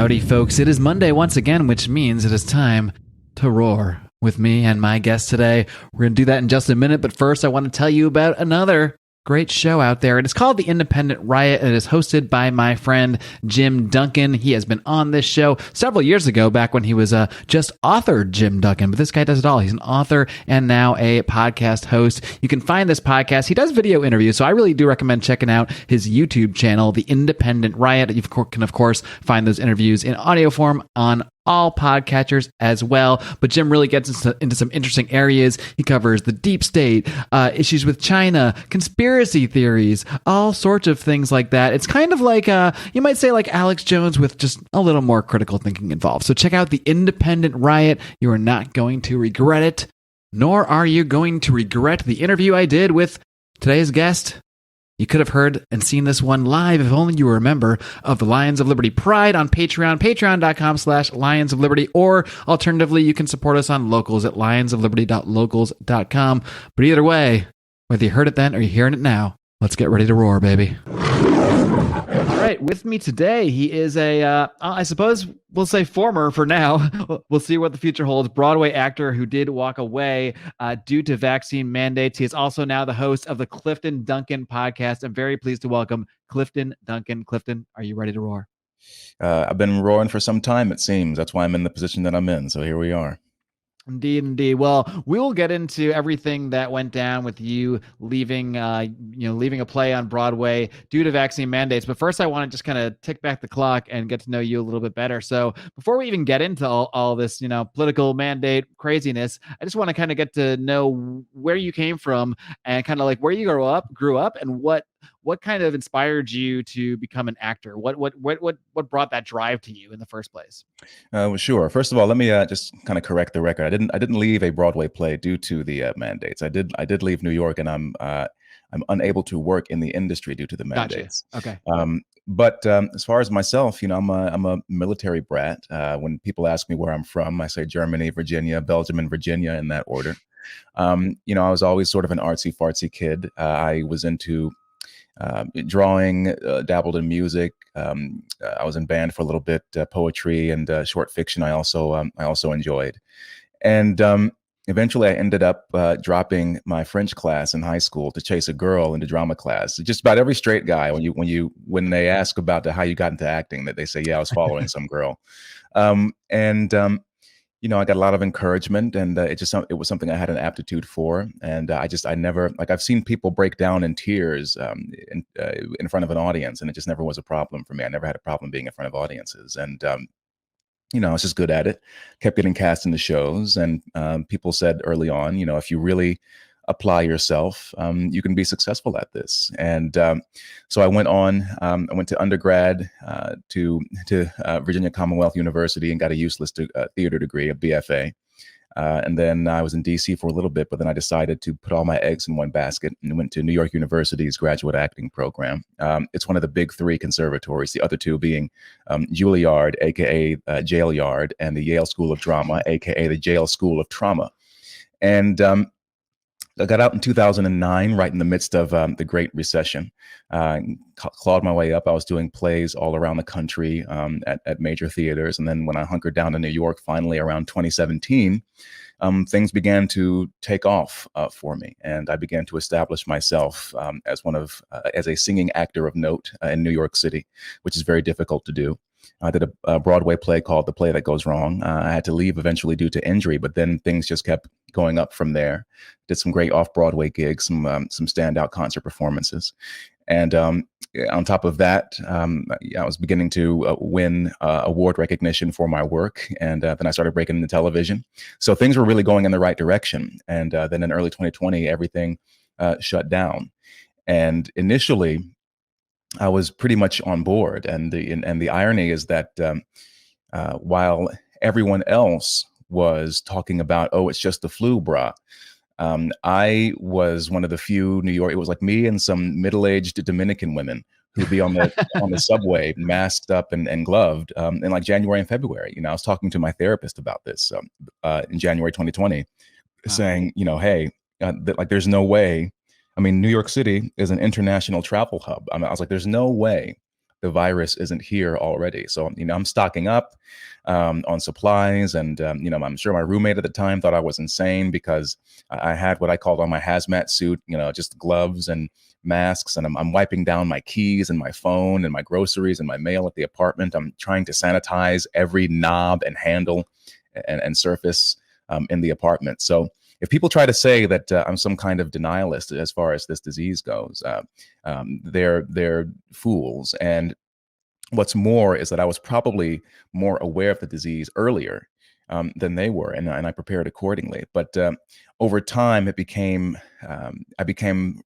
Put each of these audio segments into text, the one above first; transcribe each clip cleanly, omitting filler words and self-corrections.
Howdy, folks. It is Monday once again, which means it is time to roar with me and my guest today. We're going to do that in just a minute, but first I want to tell you about another great show out there. It is called The Independent Riot. It is hosted by my friend Jim Duncan. He has been on this show several years ago, back when he was just author Jim Duncan, but this guy does it all. He's an author and now a podcast host. You can find this podcast. He does video interviews, so I really do recommend checking out his YouTube channel, The Independent Riot. You can, of course, find those interviews in audio form on all podcatchers as well. But Jim really gets into some interesting areas. He covers the deep state, issues with China, conspiracy theories, all sorts of things like that. It's kind of like, you might say, like Alex Jones with just a little more critical thinking involved. So check out The Independent Riot. You are not going to regret it, nor are you going to regret the interview I did with today's guest. You could have heard and seen this one live if only you were a member of the Lions of Liberty Pride on Patreon, patreon.com/Lions of Liberty, or alternatively, you can support us on Locals at lionsofliberty.locals.com. But either way, whether you heard it then or you're hearing it now, let's get ready to roar, baby. All right, with me today, he is I suppose we'll say former for now. We'll see what the future holds. Broadway actor who did walk away due to vaccine mandates. He is also now the host of the Clifton Duncan podcast. I'm very pleased to welcome Clifton Duncan. Clifton, are you ready to roar? I've been roaring for some time, it seems. That's why I'm in the position that I'm in. So here we are. Indeed. Well, we will get into everything that went down with you leaving a play on Broadway due to vaccine mandates. But first, I want to just kind of tick back the clock and get to know you a little bit better. So before we even get into all this, political mandate craziness, I just want to kind of get to know where you came from and kind of like where you grew up, and what kind of inspired you to become an actor? What brought that drive to you in the first place? Well, sure. First of all, let me just kind of correct the record. I didn't leave a Broadway play due to the mandates. I did leave New York, and I'm unable to work in the industry due to the mandates. Gotcha. Okay. But as far as myself, I'm a military brat. When people ask me where I'm from, I say Germany, Virginia, Belgium, and Virginia in that order. I was always sort of an artsy fartsy kid. I was into drawing, dabbled in music. I was in band for a little bit, poetry and short fiction. I also enjoyed, and eventually I ended up dropping my French class in high school to chase a girl into drama class. Just about every straight guy, when they ask about how you got into acting, that they say, yeah, I was following some girl, I got a lot of encouragement, and it was something I had an aptitude for. And I never, I've seen people break down in tears in front of an audience, and it just never was a problem for me. I never had a problem being in front of audiences. And, I was just good at it, kept getting cast in the shows. And people said early on, if you really apply yourself, you can be successful at this. And so I went on. I went to undergrad to Virginia Commonwealth University and got a useless theater degree, a BFA. And then I was in DC for a little bit, but then I decided to put all my eggs in one basket and went to New York University's graduate acting program. It's one of the big three conservatories, the other two being Juilliard, aka Jailliard, and the Yale School of Drama, aka the Yale School of Trauma. And I got out in 2009, right in the midst of the Great Recession. Clawed my way up. I was doing plays all around the country at major theaters. And then when I hunkered down to New York, finally around 2017, things began to take off for me. And I began to establish myself as a singing actor of note in New York City, which is very difficult to do. I did a Broadway play called The Play That Goes Wrong. I had to leave eventually due to injury, but then things just kept going up from there. Did some great off-Broadway gigs, some standout concert performances. And on top of that, I was beginning to win award recognition for my work. And then I started breaking into television. So things were really going in the right direction. And then in early 2020, everything shut down. And initially, I was pretty much on board, and the irony is that while everyone else was talking about, oh, it's just the flu, brah, I was one of the few New York. It was like me and some middle-aged Dominican women who'd be on the subway, masked up and gloved in like January and February. I was talking to my therapist about this in January 2020, saying, hey, there's no way. I mean, New York City is an international travel hub. I was like, there's no way the virus isn't here already. So, I'm stocking up on supplies, and I'm sure my roommate at the time thought I was insane because I had what I called on my hazmat suit, just gloves and masks, and I'm wiping down my keys and my phone and my groceries and my mail at the apartment. I'm trying to sanitize every knob and handle and surface in the apartment. So if people try to say that I'm some kind of denialist as far as this disease goes, they're fools. And what's more is that I was probably more aware of the disease earlier than they were, and I prepared accordingly. But over time, I became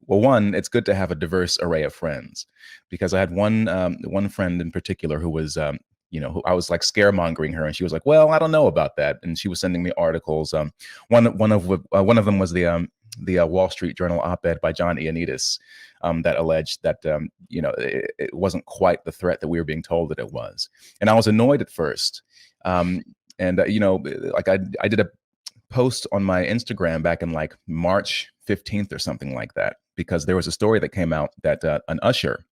well, one, it's good to have a diverse array of friends, because I had one friend in particular who was who I was like scaremongering her, and she was like, "Well, I don't know about that," and she was sending me articles. One of them was the Wall Street Journal op-ed by John Ioannidis that alleged that it wasn't quite the threat that we were being told that it was, and I was annoyed at first. And like I did a post on my Instagram back in like March 15th or something like that, because there was a story that came out that an usher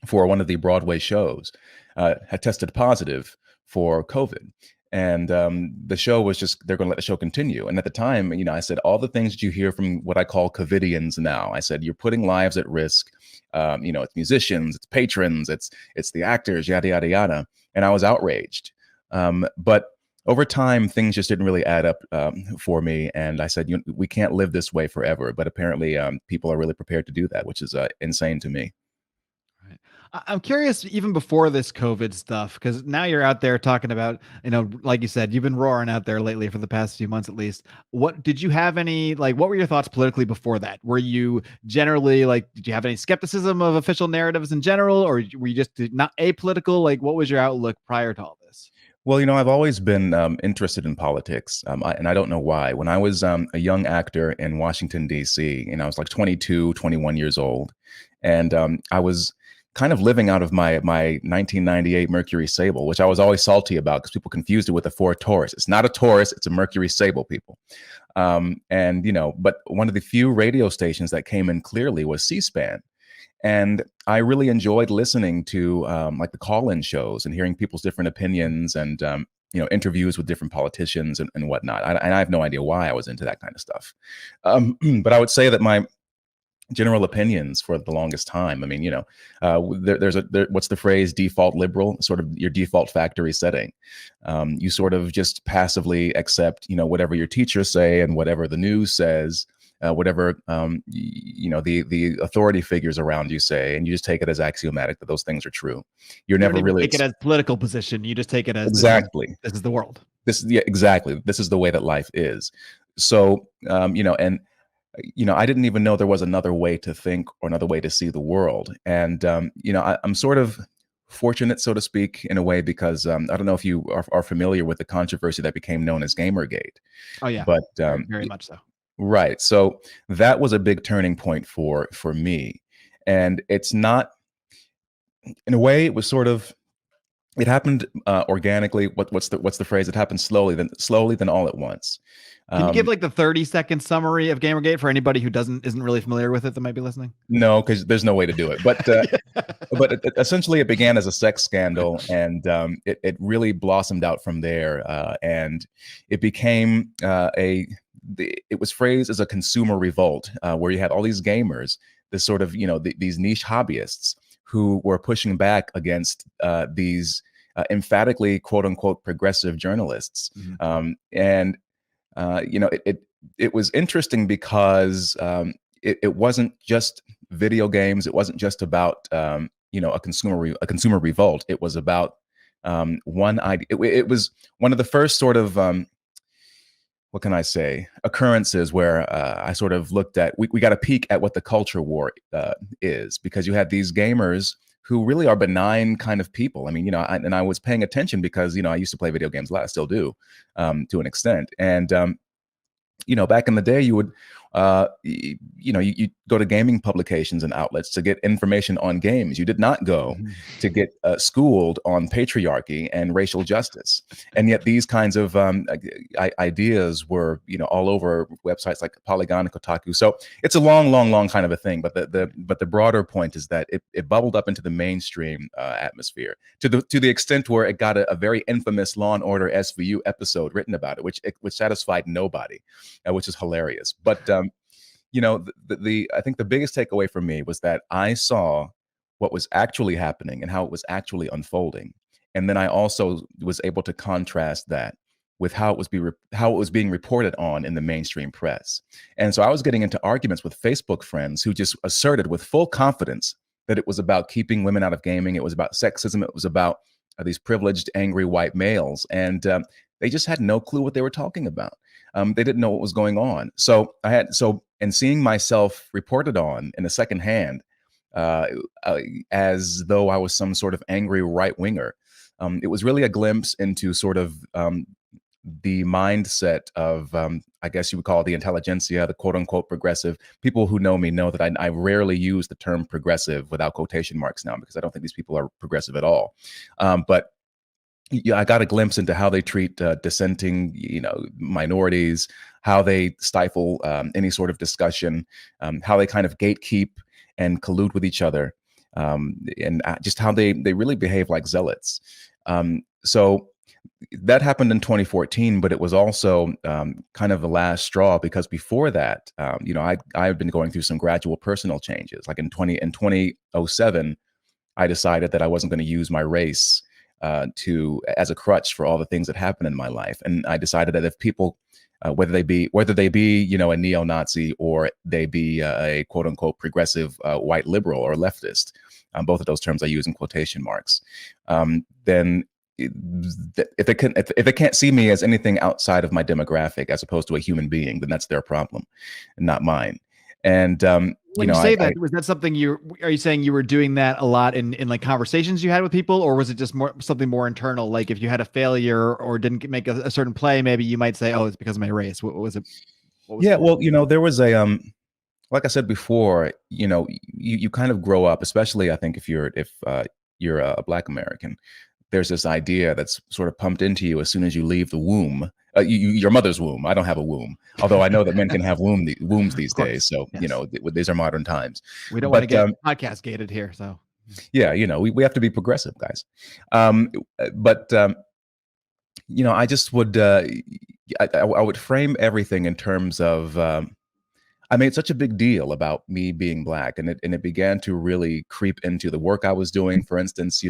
for one of the Broadway shows had tested positive for COVID. And the show was they're going to let the show continue. And at the time, I said, all the things that you hear from what I call COVIDians now, I said, you're putting lives at risk. It's musicians, it's patrons, it's the actors, yada, yada, yada. And I was outraged. But over time, things just didn't really add up for me. And I said, we can't live this way forever. But apparently people are really prepared to do that, which is insane to me. Right. I'm curious, even before this COVID stuff, because now you're out there talking about, like you said, you've been roaring out there lately for the past few months, at least. What did you have what were your thoughts politically before that? Were you generally did you have any skepticism of official narratives in general, or were you just not apolitical? What was your outlook prior to all this? Well, I've always been interested in politics, and I don't know why. When I was a young actor in Washington, D.C., I was like 22, 21 years old, and I was kind of living out of my 1998 Mercury Sable, which I was always salty about because people confused it with a Ford Taurus. It's not a Taurus, it's a Mercury Sable, people. But one of the few radio stations that came in clearly was C-SPAN. And I really enjoyed listening to like the call-in shows and hearing people's different opinions and interviews with different politicians and whatnot. And I have no idea why I was into that kind of stuff. But I would say that my general opinions for the longest time, there's what's the phrase, default liberal, sort of your default factory setting. You sort of just passively accept whatever your teachers say and whatever the news says. Whatever the authority figures around you say, and you just take it as axiomatic that those things are true. You're never really take it as political position. You just take it as exactly this is the world. Exactly. This is the way that life is. So I didn't even know there was another way to think or another way to see the world. And I'm sort of fortunate, so to speak, in a way, because I don't know if you are familiar with the controversy that became known as GamerGate. Oh yeah, but very much so. Right. So that was a big turning point for me. And it's not, in a way, it was sort of, it happened organically. What's the phrase? It happened slowly, then all at once. Can you give the 30-second summary of GamerGate for anybody who isn't really familiar with it that might be listening? No, because there's no way to do it. But but essentially, it began as a sex scandal, and it really blossomed out from there, and it became it was phrased as a consumer revolt, where you had all these gamers, this sort of these niche hobbyists who were pushing back against these emphatically quote unquote progressive journalists. Mm-hmm. It was interesting because it wasn't just video games. It wasn't just about a consumer revolt. It was about one idea. It was one of the first sort of what can I say, occurrences where I sort of looked at, we got a peek at what the culture war is, because you had these gamers who really are benign kind of people. And I was paying attention because, I used to play video games a lot. I still do to an extent. And, back in the day, you would you go to gaming publications and outlets to get information on games. You did not go to get schooled on patriarchy and racial justice. And yet these kinds of ideas were, all over websites like Polygon and Kotaku. So it's a long kind of a thing. But the broader point is that it bubbled up into the mainstream atmosphere to the extent where it got a very infamous Law and Order SVU episode written about it, which satisfied nobody, which is hilarious. But I think the biggest takeaway for me was that I saw what was actually happening and how it was actually unfolding, and then I also was able to contrast that with how it was being reported on in the mainstream press. And so I was getting into arguments with Facebook friends who just asserted with full confidence that it was about keeping women out of gaming. It was about sexism. It was about these privileged, angry white males, and they just had no clue what they were talking about. They didn't know what was going on. And seeing myself reported on in a second hand, as though I was some sort of angry right winger, it was really a glimpse into sort of the mindset of, I guess you would call it the intelligentsia, the quote unquote progressive. People who know me know that I rarely use the term progressive without quotation marks now, because I don't think these people are progressive at all. But I got a glimpse into how they treat dissenting, minorities, how they stifle any sort of discussion, how they kind of gatekeep and collude with each other, and just how they really behave like zealots. So that happened in 2014, but it was also kind of the last straw, because before that, I had been going through some gradual personal changes. Like in 2007, I decided that I wasn't going to use my race as a crutch for all the things that happened in my life. And I decided that if people, whether they be a neo-Nazi or they be a quote unquote progressive white liberal or leftist, both of those terms I use in quotation marks, then if they can't see me as anything outside of my demographic as opposed to a human being, then that's their problem and not mine. And when you say that, was that something are you saying you were doing that a lot in like conversations you had with people, or was it just something more internal? Like if you had a failure or didn't make a certain play, maybe you might say, "Oh, it's because of my race." What was it? Well, there was a like I said before, you kind of grow up, especially I think if you're a Black American. There's this idea that's sort of pumped into you as soon as you leave the womb, your mother's womb. I don't have a womb, although I know that men can have wombs these days. So, yes. These are modern times. We don't want to get podcast gated here. So, yeah, we have to be progressive, guys. I just would, I would frame everything in terms of, I made such a big deal about me being Black, and it began to really creep into the work I was doing. For instance,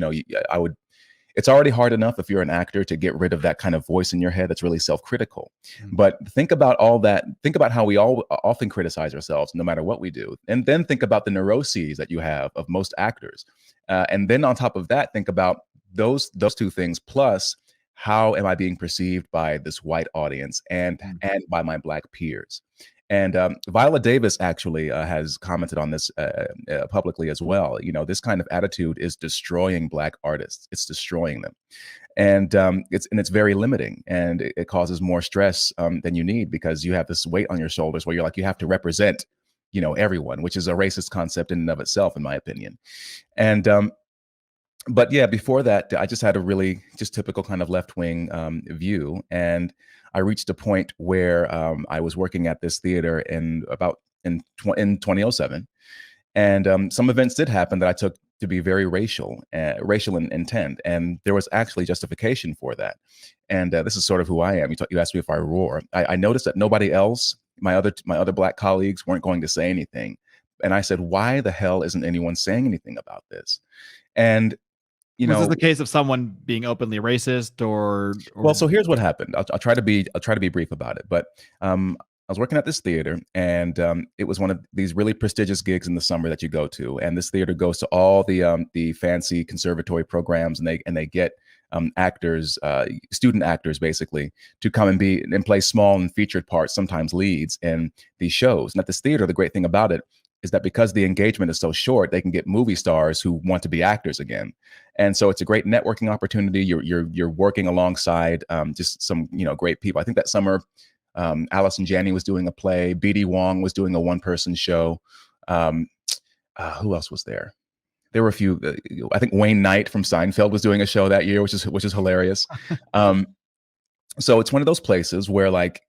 it's already hard enough if you're an actor to get rid of that kind of voice in your head that's really self-critical. Mm-hmm. But think about all that. Think about how we all often criticize ourselves no matter what we do. And then think about the neuroses that you have of most actors. And then on top of that, think about those two things, plus how am I being perceived by this white audience and by my Black peers. And Viola Davis actually has commented on this publicly as well. This kind of attitude is destroying Black artists. It's destroying them. And it's very limiting, and it causes more stress than you need, because you have this weight on your shoulders where you're like, you have to represent, everyone, which is a racist concept in and of itself, in my opinion. And but yeah, before that, I just had a really just typical kind of left-wing view. And I reached a point where I was working at this theater in 2007. And some events did happen that I took to be very racial in intent. And there was actually justification for that. And this is sort of who I am. You asked me if I roar. I noticed that nobody else, my other Black colleagues, weren't going to say anything. And I said, why the hell isn't anyone saying anything about this? And was this the case of someone being openly racist or? Well, so here's what happened. I'll try to be brief about it. But I was working at this theater, and it was one of these really prestigious gigs in the summer that you go to. And this theater goes to all the fancy conservatory programs, and they get actors, student actors, basically, to come and play small and featured parts, sometimes leads, in these shows. And at this theater, the great thing about it is that because the engagement is so short, they can get movie stars who want to be actors again. And so it's a great networking opportunity. You're working alongside just some great people. I think that summer Allison Janney was doing a play. B.D. Wong was doing a one-person show. Um, who else was there? There were a few. I think Wayne Knight from Seinfeld was doing a show that year, which is hilarious. Um, so it's one of those places where, like,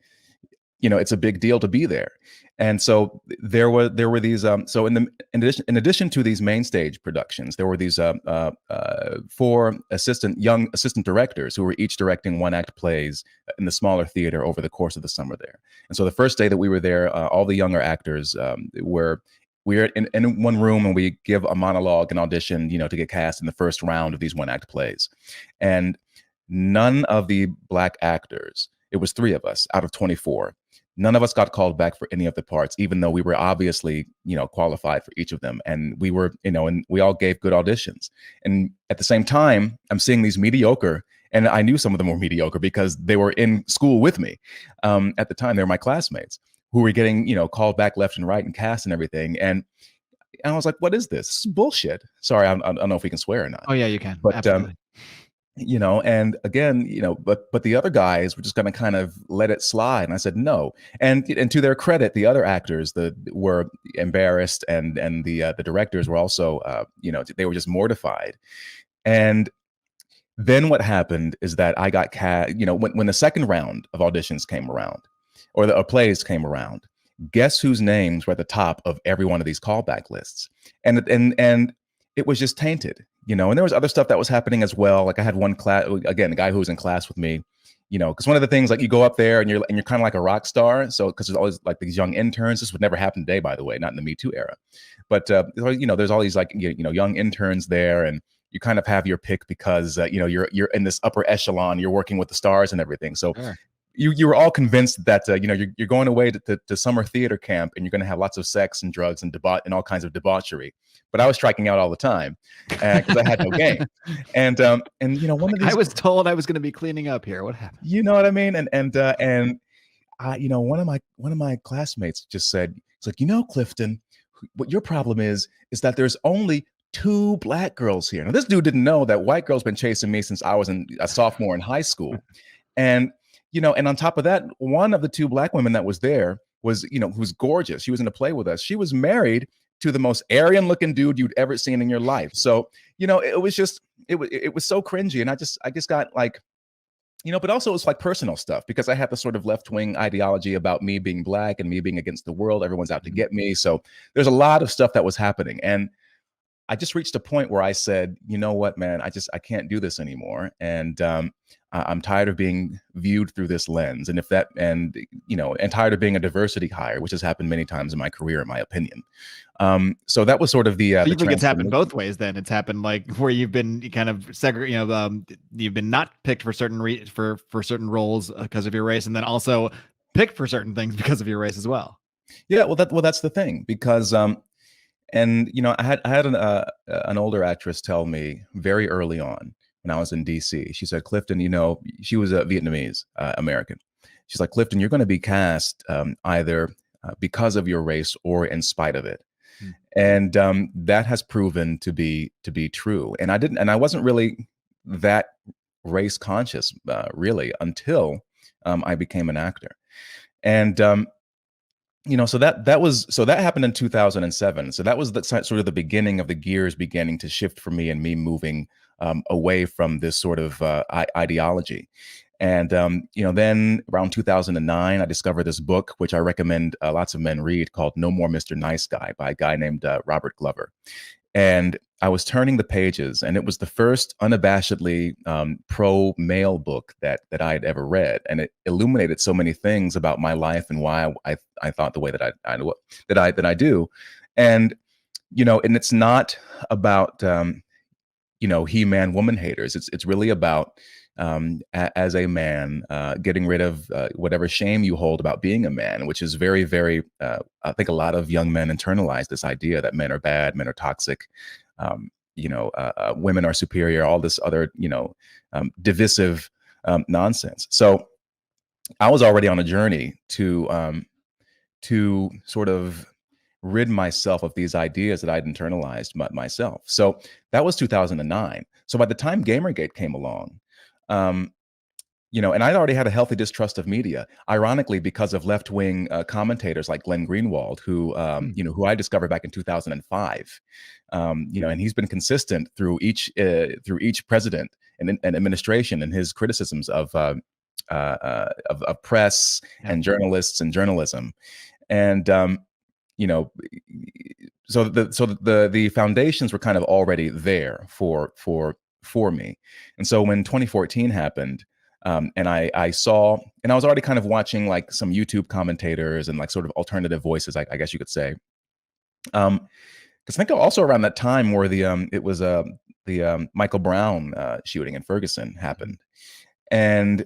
it's a big deal to be there. And so there were these. So in addition to these main stage productions, there were these four young assistant directors who were each directing one act plays in the smaller theater over the course of the summer there. And so the first day that we were there, all the younger actors were. We're in one room and we give a monologue and audition, to get cast in the first round of these one act plays. And none of the Black actors, it was 3 of us out of 24. None of us got called back for any of the parts, even though we were obviously, qualified for each of them. And we were, and we all gave good auditions. And at the same time, I'm seeing these mediocre, and I knew some of them were mediocre because they were in school with me. At the time, they were my classmates who were getting, called back left and right and cast and everything. And I was like, what is this? This is bullshit. Sorry, I don't know if we can swear or not. Oh yeah, you can. But absolutely. And again, but the other guys were just going to kind of let it slide. And I said, no. And to their credit, the other actors were embarrassed, and the directors were also, they were just mortified. And then what happened is that I got when the second round of auditions came around, or the plays came around, guess whose names were at the top of every one of these callback lists? And it was just tainted, and there was other stuff that was happening as well. Like I had one class, again, a guy who was in class with me, because one of the things, like, you go up there and you're kind of like a rock star. So because there's always like these young interns. This would never happen today, by the way, not in the Me Too era. But there's all these, like, young interns there, and you kind of have your pick because you're in this upper echelon. You're working with the stars and everything. So. Sure. You were all convinced that you're going away to summer theater camp, and you're going to have lots of sex and drugs and all kinds of debauchery. But I was striking out all the time because I had no game. And one of these, I was told I was going to be cleaning up here. What happened? You know what I mean? And one of my classmates just said, it's like, Clifton, what your problem is that there's only 2 Black girls here. Now, this dude didn't know that white girls been chasing me since I was a sophomore in high school, and. And on top of that, one of the 2 Black women that was there was, who's gorgeous. She was in a play with us. She was married to the most Aryan looking dude you'd ever seen in your life. So, it was just, it was so cringy. And I just got like, but also it's like personal stuff, because I had the sort of left-wing ideology about me being Black and me being against the world. Everyone's out to get me. So there's a lot of stuff that was happening. And I just reached a point where I said, you know what, man, I can't do this anymore. And I'm tired of being viewed through this lens. And and tired of being a diversity hire, which has happened many times in my career, in my opinion. So that was sort of the. You think it's happened both ways then? It's happened like where you've been kind of you've been not picked for certain for certain roles because of your race, and then also picked for certain things because of your race as well. Yeah, well, that's the thing, because and I had an older actress tell me very early on when I was in DC. She said, Clifton, she was a Vietnamese American. She's like, Clifton, you're going to be cast either because of your race or in spite of it. And that has proven to be true. And I wasn't really that race conscious really until I became an actor. And so that happened in 2007. So that was sort of the beginning of the gears beginning to shift for me, and me moving away from this sort of ideology. And then around 2009, I discovered this book, which I recommend lots of men read, called No More Mr. Nice Guy, by a guy named Robert Glover. And I was turning the pages, and it was the first unabashedly pro-male book that I had ever read, and it illuminated so many things about my life and why I thought the way that I do, and and it's not about he-man woman haters. It's really about as a man getting rid of whatever shame you hold about being a man, which is very, very. I think a lot of young men internalize this idea that men are bad, men are toxic. Women are superior, all this other, divisive nonsense. So I was already on a journey to sort of rid myself of these ideas that I'd internalized myself. So that was 2009. So by the time GamerGate came along, and I'd already had a healthy distrust of media, ironically, because of left-wing commentators like Glenn Greenwald, who I discovered back in 2005. And he's been consistent through each president and administration in his criticisms of press and journalists and journalism. And you know, so the foundations were kind of already there for me. And so when 2014 happened, and I saw, and I was already kind of watching like some YouTube commentators and like sort of alternative voices, I guess you could say. Because I think also around that time where the Michael Brown shooting in Ferguson happened, and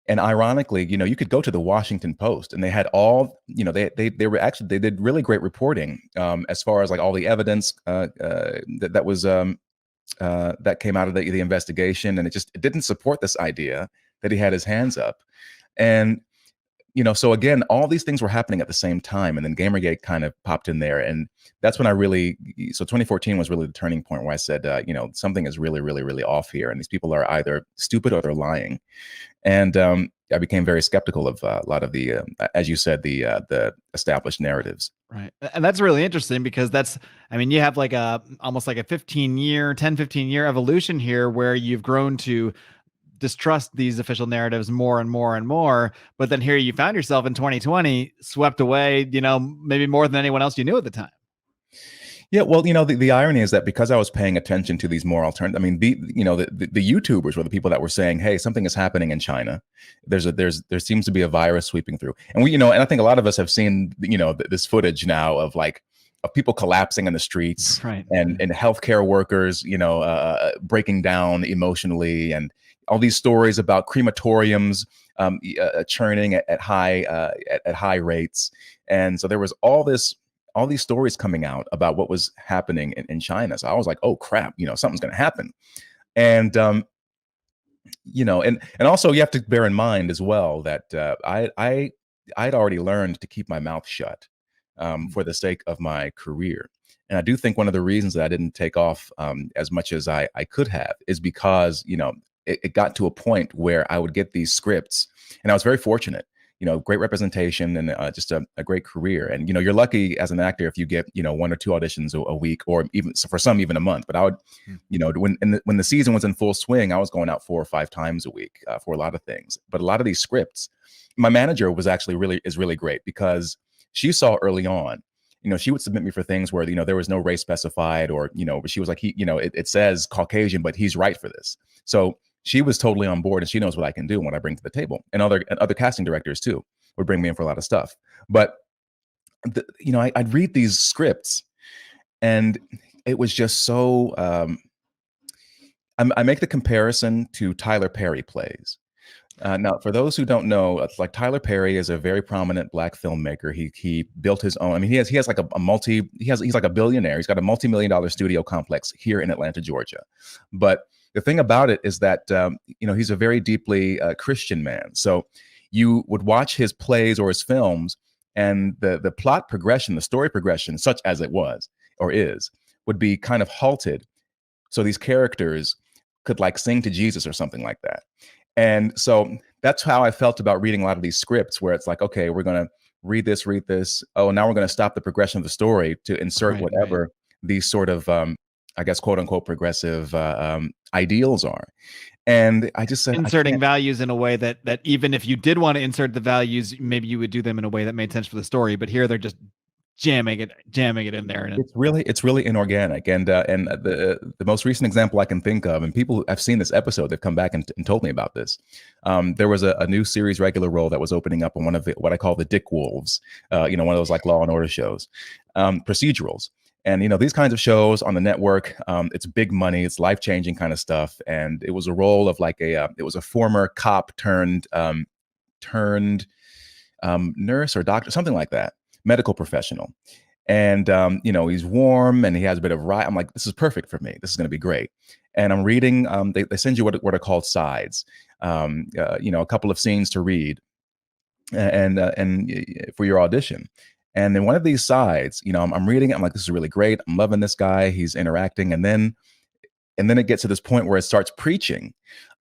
ironically, you could go to the Washington Post and they had all, they were actually, they did really great reporting as far as like all the evidence that was that came out of the investigation, and it didn't support this idea that he had his hands up. And so again, all these things were happening at the same time, and then Gamergate kind of popped in there, and that's when so 2014 was really the turning point where I said, something is really, really, really off here, and these people are either stupid or they're lying. And I became very skeptical of a lot of the, as you said, the established narratives. Right. And that's really interesting because you have like almost like a 15 year evolution here where you've grown to distrust these official narratives more and more and more. But then here you found yourself in 2020 swept away, maybe more than anyone else you knew at the time. Yeah, well, the irony is that because I was paying attention to these more alternative, the YouTubers were the people that were saying, "Hey, something is happening in China. There seems to be a virus sweeping through." And and I think a lot of us have seen, this footage now of people collapsing in the streets, right, and healthcare workers, breaking down emotionally, and all these stories about crematoriums churning at high rates. And so there was all these stories coming out about what was happening in China. So I was like, oh crap, something's going to happen. And, and also you have to bear in mind as well that I'd already learned to keep my mouth shut for the sake of my career. And I do think one of the reasons that I didn't take off as much as I could have is because, it got to a point where I would get these scripts, and I was very fortunate. Great representation and just a great career. And, you're lucky as an actor if you get, 1 or 2 auditions a week, or even for some, even a month. But I would, when the season was in full swing, I was going out 4 or 5 times a week for a lot of things. But a lot of these scripts, my manager was actually really great because she saw early on, she would submit me for things where, there was no race specified, or, but she was like, it says Caucasian, but he's right for this. So she was totally on board, and she knows what I can do and what I bring to the table. And other casting directors too would bring me in for a lot of stuff. But I'd read these scripts, and it was just so. I make the comparison to Tyler Perry plays. Now, for those who don't know, it's like Tyler Perry is a very prominent Black filmmaker. He built his own. He has like he's like a billionaire. He's got a multi-million-dollar studio complex here in Atlanta, Georgia. But the thing about it is that he's a very deeply Christian man. So you would watch his plays or his films, and the plot progression, the story progression, such as it was or is, would be kind of halted. So these characters could like sing to Jesus or something like that. And so that's how I felt about reading a lot of these scripts, where it's like, okay, we're going to read this. Oh, now we're going to stop the progression of the story to insert whatever these sort of, I guess, quote unquote, progressive ideals are. And I just said, inserting values in a way that even if you did want to insert the values, maybe you would do them in a way that made sense for the story. But here they're just jamming it in there. And it's really inorganic. And the most recent example I can think of, and people who have seen this episode, they've come back and told me about this. There was a new series regular role that was opening up on one of what I call the Dick Wolves, one of those like Law and Order shows, procedurals. And, these kinds of shows on the network, it's big money, it's life-changing kind of stuff. And it was a role of like it was a former cop turned nurse or doctor, something like that, medical professional. And, he's warm and he has a bit of I'm like, this is perfect for me. This is going to be great. And I'm reading, they send you what are called sides, a couple of scenes to read and for your audition. And in one of these sides, I'm reading it. I'm like, this is really great. I'm loving this guy. He's interacting. And then it gets to this point where it starts preaching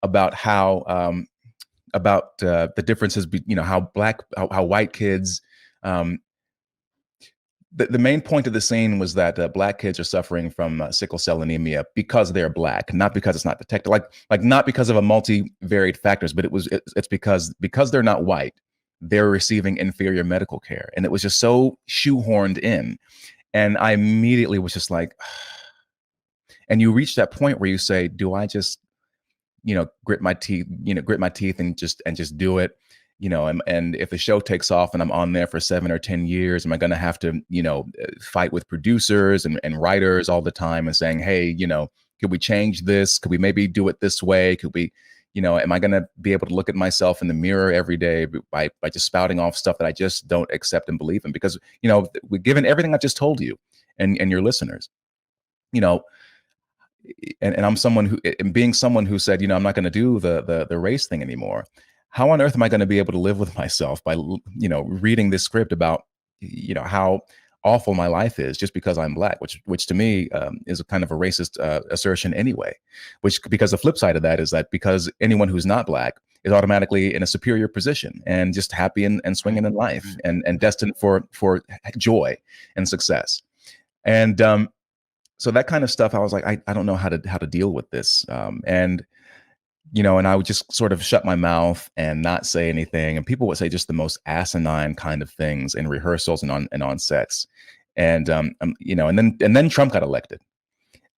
about how about the differences, how white kids. The main point of the scene was that black kids are suffering from sickle cell anemia because they're black, not because it's not detected, like not because of a multivariate factors, but it's because they're not white, they're receiving inferior medical care, and it was just so shoehorned in, and I immediately was just like, and you reach that point where you say, do I just grit my teeth, and just do it, and if the show takes off and I'm on there for 7 or 10 years, am I going to have to, fight with producers and writers all the time and saying, hey, could we change this? Could we maybe do it this way? Could we, am I going to be able to look at myself in the mirror every day by just spouting off stuff that I just don't accept and believe in? Because, given everything I just told you and your listeners, and I'm someone who, and being someone who said, I'm not going to do the race thing anymore. How on earth am I going to be able to live with myself by, reading this script about, how awful my life is just because I'm black, which to me is a kind of a racist assertion anyway, because the flip side of that is that because anyone who's not black is automatically in a superior position and just happy and swinging in life and destined for joy and success. And, so that kind of stuff, I was like, I don't know how to deal with this. And I would just sort of shut my mouth and not say anything. And people would say just the most asinine kind of things in rehearsals and on sets. And, and then Trump got elected,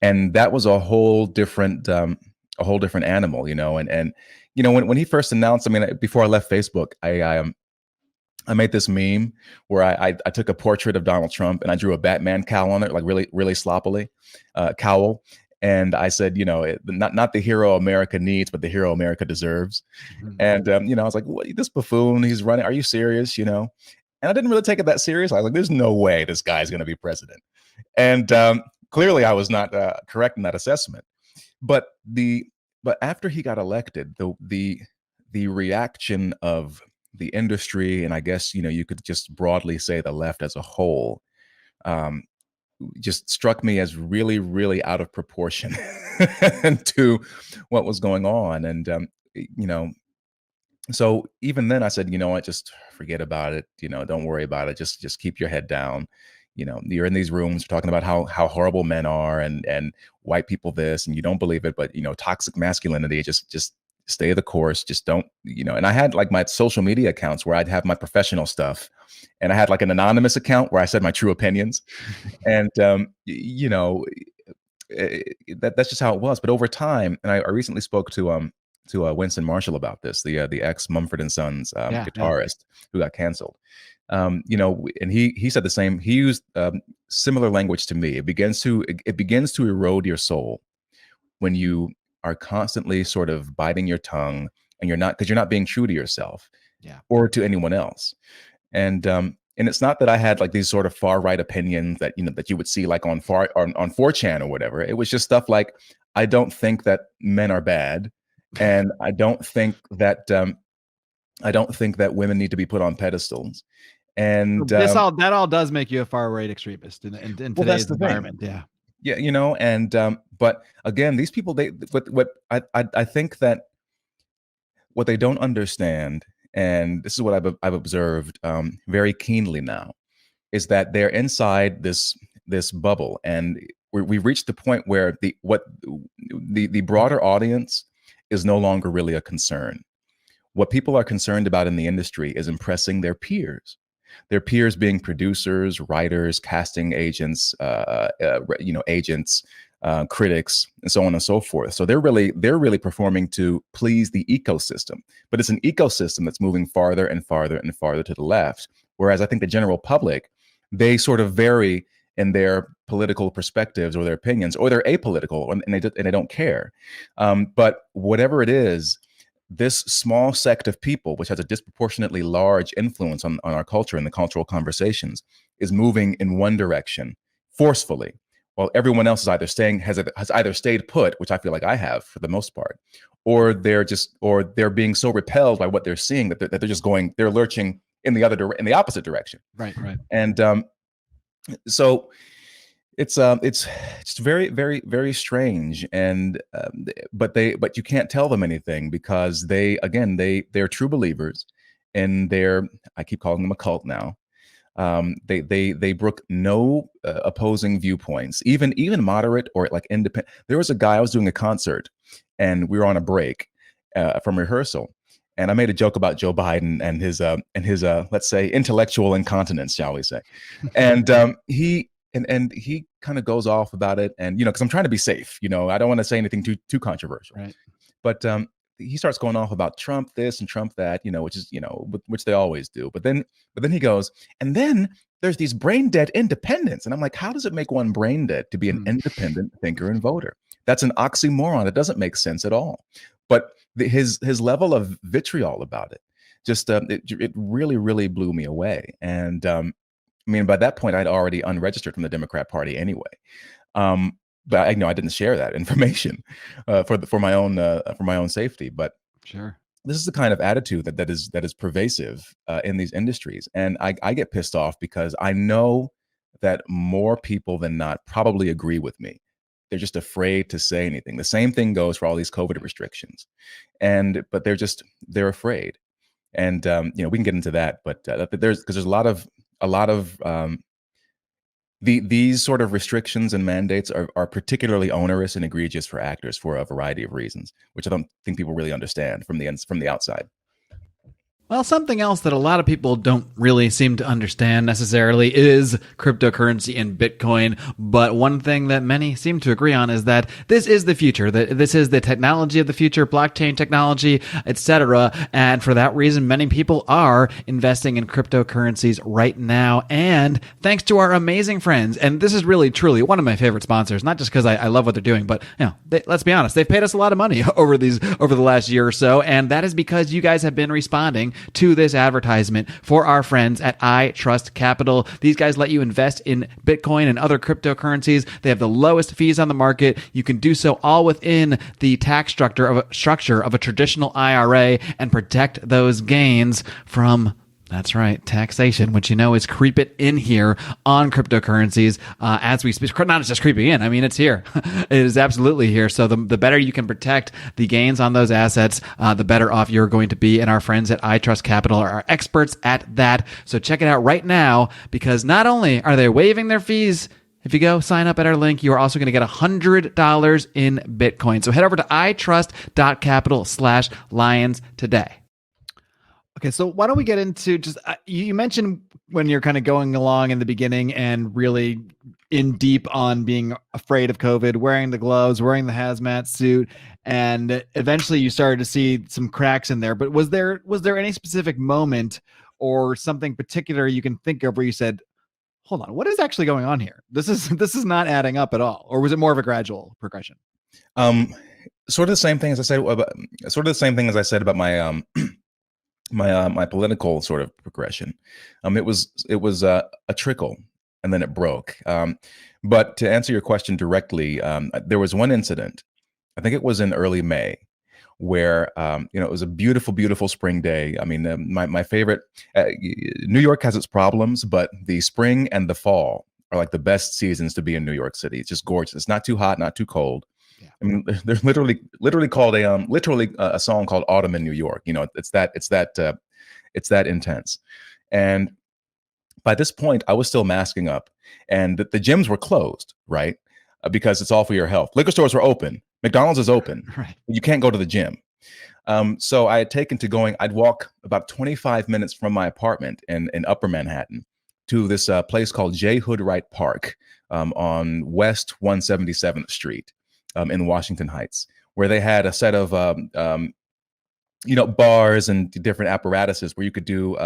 and that was a whole different animal, and when he first announced, before I left Facebook, I made this meme where I took a portrait of Donald Trump and I drew a Batman cowl on it, like really, really sloppily, cowl. And I said, not the hero America needs, but the hero America deserves. Mm-hmm. And, I was like, what, this buffoon, he's running. Are you serious? And I didn't really take it that serious. I was like, there's no way this guy's going to be president. And clearly I was not correct in that assessment. But after he got elected, the reaction of the industry, and I guess, you could just broadly say the left as a whole, just struck me as really, really out of proportion to what was going on. And, so even then I said, what, just forget about it. Don't worry about it. Just keep your head down. You're in these rooms talking about how horrible men are and white people this, and you don't believe it, but, toxic masculinity, just stay the course. Just don't, and I had like my social media accounts where I'd have my professional stuff, and I had like an anonymous account where I said my true opinions. And, that's just how it was. But over time, and I recently spoke to Winston Marshall about this, the ex Mumford and Sons guitarist who got canceled. And he said the same. He used similar language to me. It begins to erode your soul when you are constantly sort of biting your tongue, and you're not being true to yourself, or to anyone else. And it's not that I had like these sort of far right opinions that that you would see like on 4chan or whatever. It was just stuff like, I don't think that men are bad, and I don't think that women need to be put on pedestals. And that all does make you a far right extremist in today's environment. Thing. Yeah, and but again, these people, what I think that what they don't understand, and this is what I've observed very keenly now, is that they're inside this bubble, and we've reached the point where the broader audience is no longer really a concern. What people are concerned about in the industry is impressing their peers. Their peers being producers, writers, casting agents, agents, critics, and so on and so forth. So they're really performing to please the ecosystem, but it's an ecosystem that's moving farther and farther and farther to the left. Whereas I think the general public, they sort of vary in their political perspectives or their opinions, or they're apolitical and they don't care. But whatever it is, this small sect of people, which has a disproportionately large influence on our culture and the cultural conversations, is moving in one direction forcefully, while everyone else has either stayed put, which I feel like I have for the most part, or they're being so repelled by what they're seeing that they're lurching in the opposite direction. Right. And so It's very very strange, and but you can't tell them anything because they're true believers, and I keep calling them a cult now. They brook no opposing viewpoints, even moderate or like independent. There was a guy, I was doing a concert, and we were on a break from rehearsal, and I made a joke about Joe Biden and his let's say intellectual incontinence, shall we say, and he kind of goes off about it, and because I'm trying to be safe, I don't want to say anything too controversial, Right. but he starts going off about Trump this and Trump that, which is, which they always do. But then he goes, and then there's these brain dead independents. And I'm like, how does it make one brain dead to be an independent thinker and voter? That's an oxymoron. It doesn't make sense at all. But his level of vitriol about it just it really really blew me away. And I mean, by that point, I'd already unregistered from the Democrat Party anyway. But I know I didn't share that information for my own safety. But Sure. this is the kind of attitude that is pervasive in these industries, and I get pissed off because I know that more people than not probably agree with me. They're just afraid to say anything. The same thing goes for all these COVID restrictions, but they're afraid. And we can get into that, but there's a lot of these sort of restrictions and mandates are particularly onerous and egregious for actors for a variety of reasons, which I don't think people really understand from the outside. Well, something else that a lot of people don't really seem to understand necessarily is cryptocurrency and Bitcoin. But one thing that many seem to agree on is that this is the future, that this is the technology of the future, blockchain technology, etc. And for that reason, many people are investing in cryptocurrencies right now. And thanks to our amazing friends, and this is really, truly one of my favorite sponsors, not just because I love what they're doing, but let's be honest, they've paid us a lot of money over the last year or so. And that is because you guys have been responding to this advertisement for our friends at I Trust Capital. These guys let you invest in Bitcoin and other cryptocurrencies. They have the lowest fees on the market. You can do so all within the tax structure of a traditional IRA and protect those gains from, that's right, taxation, which is creeping in here on cryptocurrencies as we speak. Not just creeping in, I mean, it's here. It is absolutely here. So the better you can protect the gains on those assets, the better off you're going to be. And our friends at I Trust Capital are experts at that. So check it out right now, because not only are they waiving their fees, if you go sign up at our link, you are also going to get $100 in Bitcoin. So head over to itrust.capital/lions today. Okay, so why don't we get into just, you mentioned when you're kind of going along in the beginning and really in deep on being afraid of COVID, wearing the gloves, wearing the hazmat suit, and eventually you started to see some cracks in there. But was there any specific moment or something particular you can think of where you said, hold on, what is actually going on here? This is not adding up at all. Or was it more of a gradual progression? Sort of the same thing as I said about my my political sort of progression. It was a trickle, and then it broke. But to answer your question directly, there was one incident, I think it was in early May, where it was a beautiful, beautiful spring day. I mean, my favorite. New York has its problems, but the spring and the fall are like the best seasons to be in New York City. It's just gorgeous. It's not too hot, not too cold. Yeah. I mean, there's literally called a song called "Autumn in New York." It's that intense. And by this point, I was still masking up, and the gyms were closed, right? Because it's all for your health. Liquor stores were open. McDonald's is open. Right. You can't go to the gym. So I had taken to going. I'd walk about 25 minutes from my apartment in Upper Manhattan to this place called J. Hood Wright Park on West 177th Street. In Washington Heights, where they had a set of bars and different apparatuses where you could do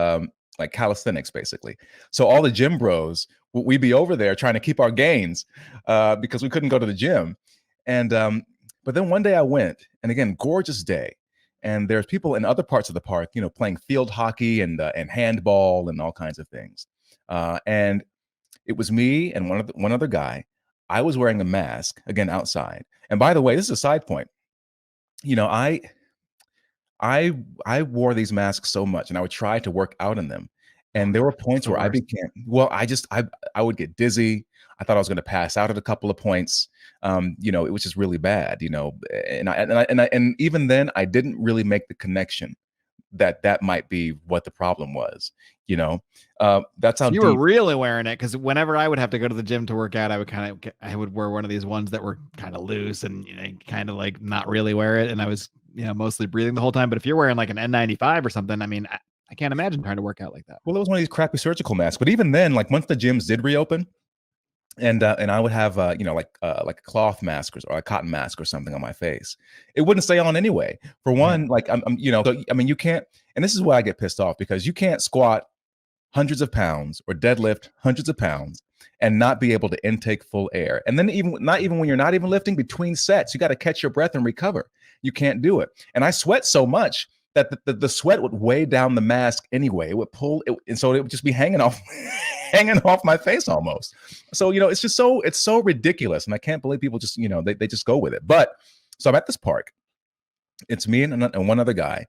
like calisthenics, basically. So all the gym bros, we'd be over there trying to keep our gains because we couldn't go to the gym. And but then one day I went, and again, gorgeous day, and there's people in other parts of the park, playing field hockey and handball and all kinds of things. And it was me and one other guy. I was wearing a mask, again, outside. And by the way, this is a side point. I wore these masks so much, and I would try to work out in them. And there were points where I would get dizzy. I thought I was going to pass out at a couple of points. It was just really bad, and even then I didn't really make the connection that might be what the problem was. That's how So you were deep. really wearing it, because whenever I would have to go to the gym to work out, I would wear one of these ones that were kind of loose and kind of like not really wear it, and I was mostly breathing the whole time. But if you're wearing like an N95 or something, I mean, I can't imagine trying to work out like that. Well, it was one of these crappy surgical masks. But even then, like once the gyms did reopen, and I would have like a cloth mask or a cotton mask or something on my face, it wouldn't stay on anyway. For one, like so, I mean, you can't. And this is why I get pissed off, because you can't squat hundreds of pounds or deadlift hundreds of pounds and not be able to intake full air. And then not even when you're not even lifting, between sets, you got to catch your breath and recover. You can't do it. And I sweat so much that the sweat would weigh down the mask anyway. It would pull it, and so it would just be hanging off hanging off my face almost. So it's so ridiculous, and I can't believe people just they just go with it. But so I'm at this park. It's me and one other guy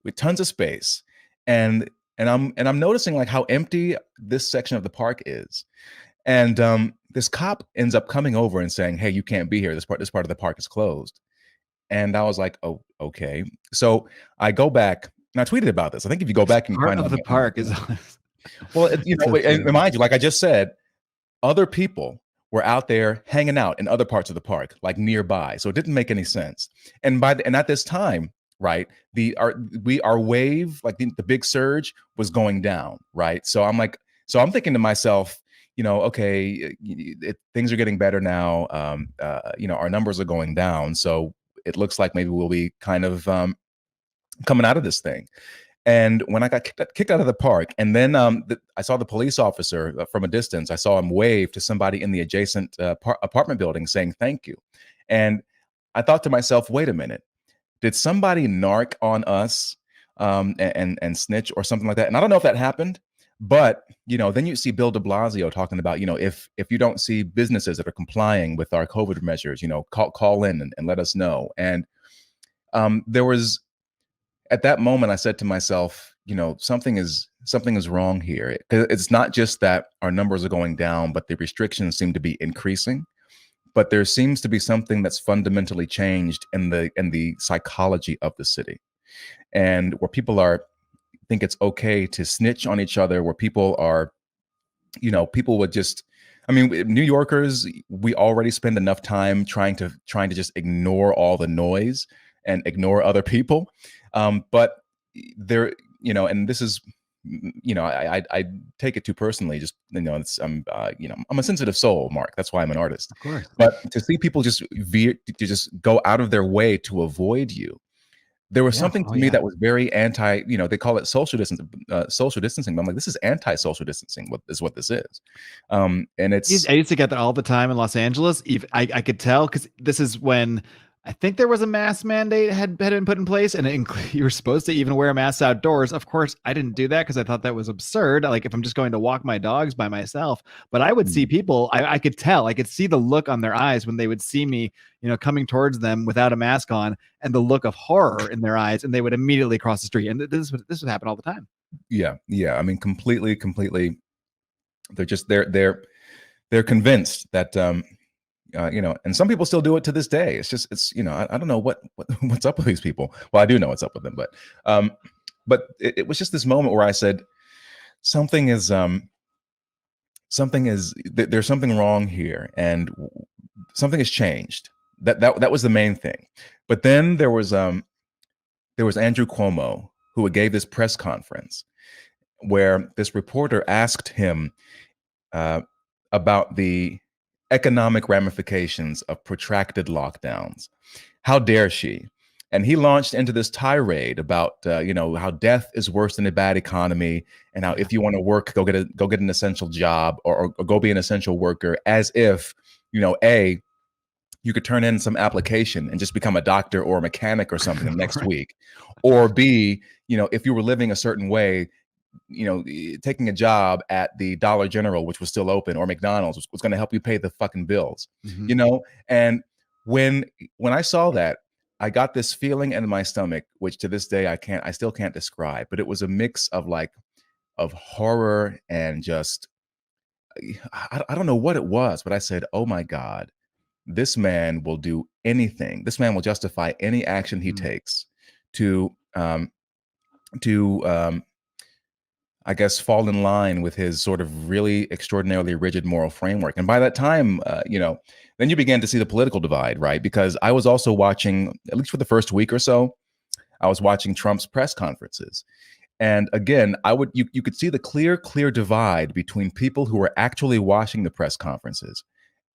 with tons of space, and I'm noticing like how empty this section of the park is. And this cop ends up coming over and saying, "Hey, you can't be here. This part of the park is closed." And I was like, "Oh, okay." So I go back and I tweeted about this. I think if you go back and Part find of out the park is well, and remind you, like I just said, other people were out there hanging out in other parts of the park, like nearby. So it didn't make any sense. And at this time, right, our wave, like the big surge, was going down, right? So I'm thinking to myself, okay, things are getting better now. Our numbers are going down, so it looks like maybe we'll be kind of coming out of this thing. And when I got kicked out of the park, and then I saw the police officer from a distance. I saw him wave to somebody in the adjacent apartment building saying thank you. And I thought to myself, wait a minute, did somebody narc on us and snitch or something like that? And I don't know if that happened, but then you see Bill de Blasio talking about, if you don't see businesses that are complying with our COVID measures, call in and let us know. And there was, at that moment, I said to myself, something is wrong here. It's not just that our numbers are going down, but the restrictions seem to be increasing. But there seems to be something that's fundamentally changed in the psychology of the city, and where people think it's okay to snitch on each other, where people are, people would just. I mean, New Yorkers, we already spend enough time trying to just ignore all the noise and ignore other people. But there, and this is, I take it too personally. Just I'm a sensitive soul, Mark. That's why I'm an artist. of course. But to see people just go out of their way to avoid you, there was something to me that was very anti. They call it social distancing. But I'm like, this is anti-social distancing. What this is? And it's. I used to get that all the time in Los Angeles. I could tell, because this is when I think there was a mask mandate had been put in place, and you were supposed to even wear a mask outdoors. Of course, I didn't do that because I thought that was absurd. Like, if I'm just going to walk my dogs by myself, but I would see people. I could tell. I could see the look on their eyes when they would see me, coming towards them without a mask on, and the look of horror in their eyes, and they would immediately cross the street. And this would happen all the time. Yeah. I mean, completely. They're convinced that and some people still do it to this day. It's I don't know what's up with these people. Well, I do know what's up with them, but it was just this moment where I said there's something wrong here, and something has changed. That was the main thing. But then there was Andrew Cuomo, who gave this press conference where this reporter asked him about the economic ramifications of protracted lockdowns. How dare she? And he launched into this tirade about how death is worse than a bad economy, and how if you want to work, go get an essential job, or go be an essential worker, as if you could turn in some application and just become a doctor or a mechanic or something next week, or B, if you were living a certain way, taking a job at the Dollar General, which was still open, or McDonald's was going to help you pay the fucking bills. And when I saw that, I got this feeling in my stomach, which to this day I still can't describe, but it was a mix of horror and just I don't know what it was, but I said, oh my God, this man will do anything. This man will justify any action he takes to to I guess, fall in line with his sort of really extraordinarily rigid moral framework. And by that time, then you began to see the political divide, right? Because I was also watching, at least for the first week or so, I was watching Trump's press conferences. And again, you could see the clear divide between people who were actually watching the press conferences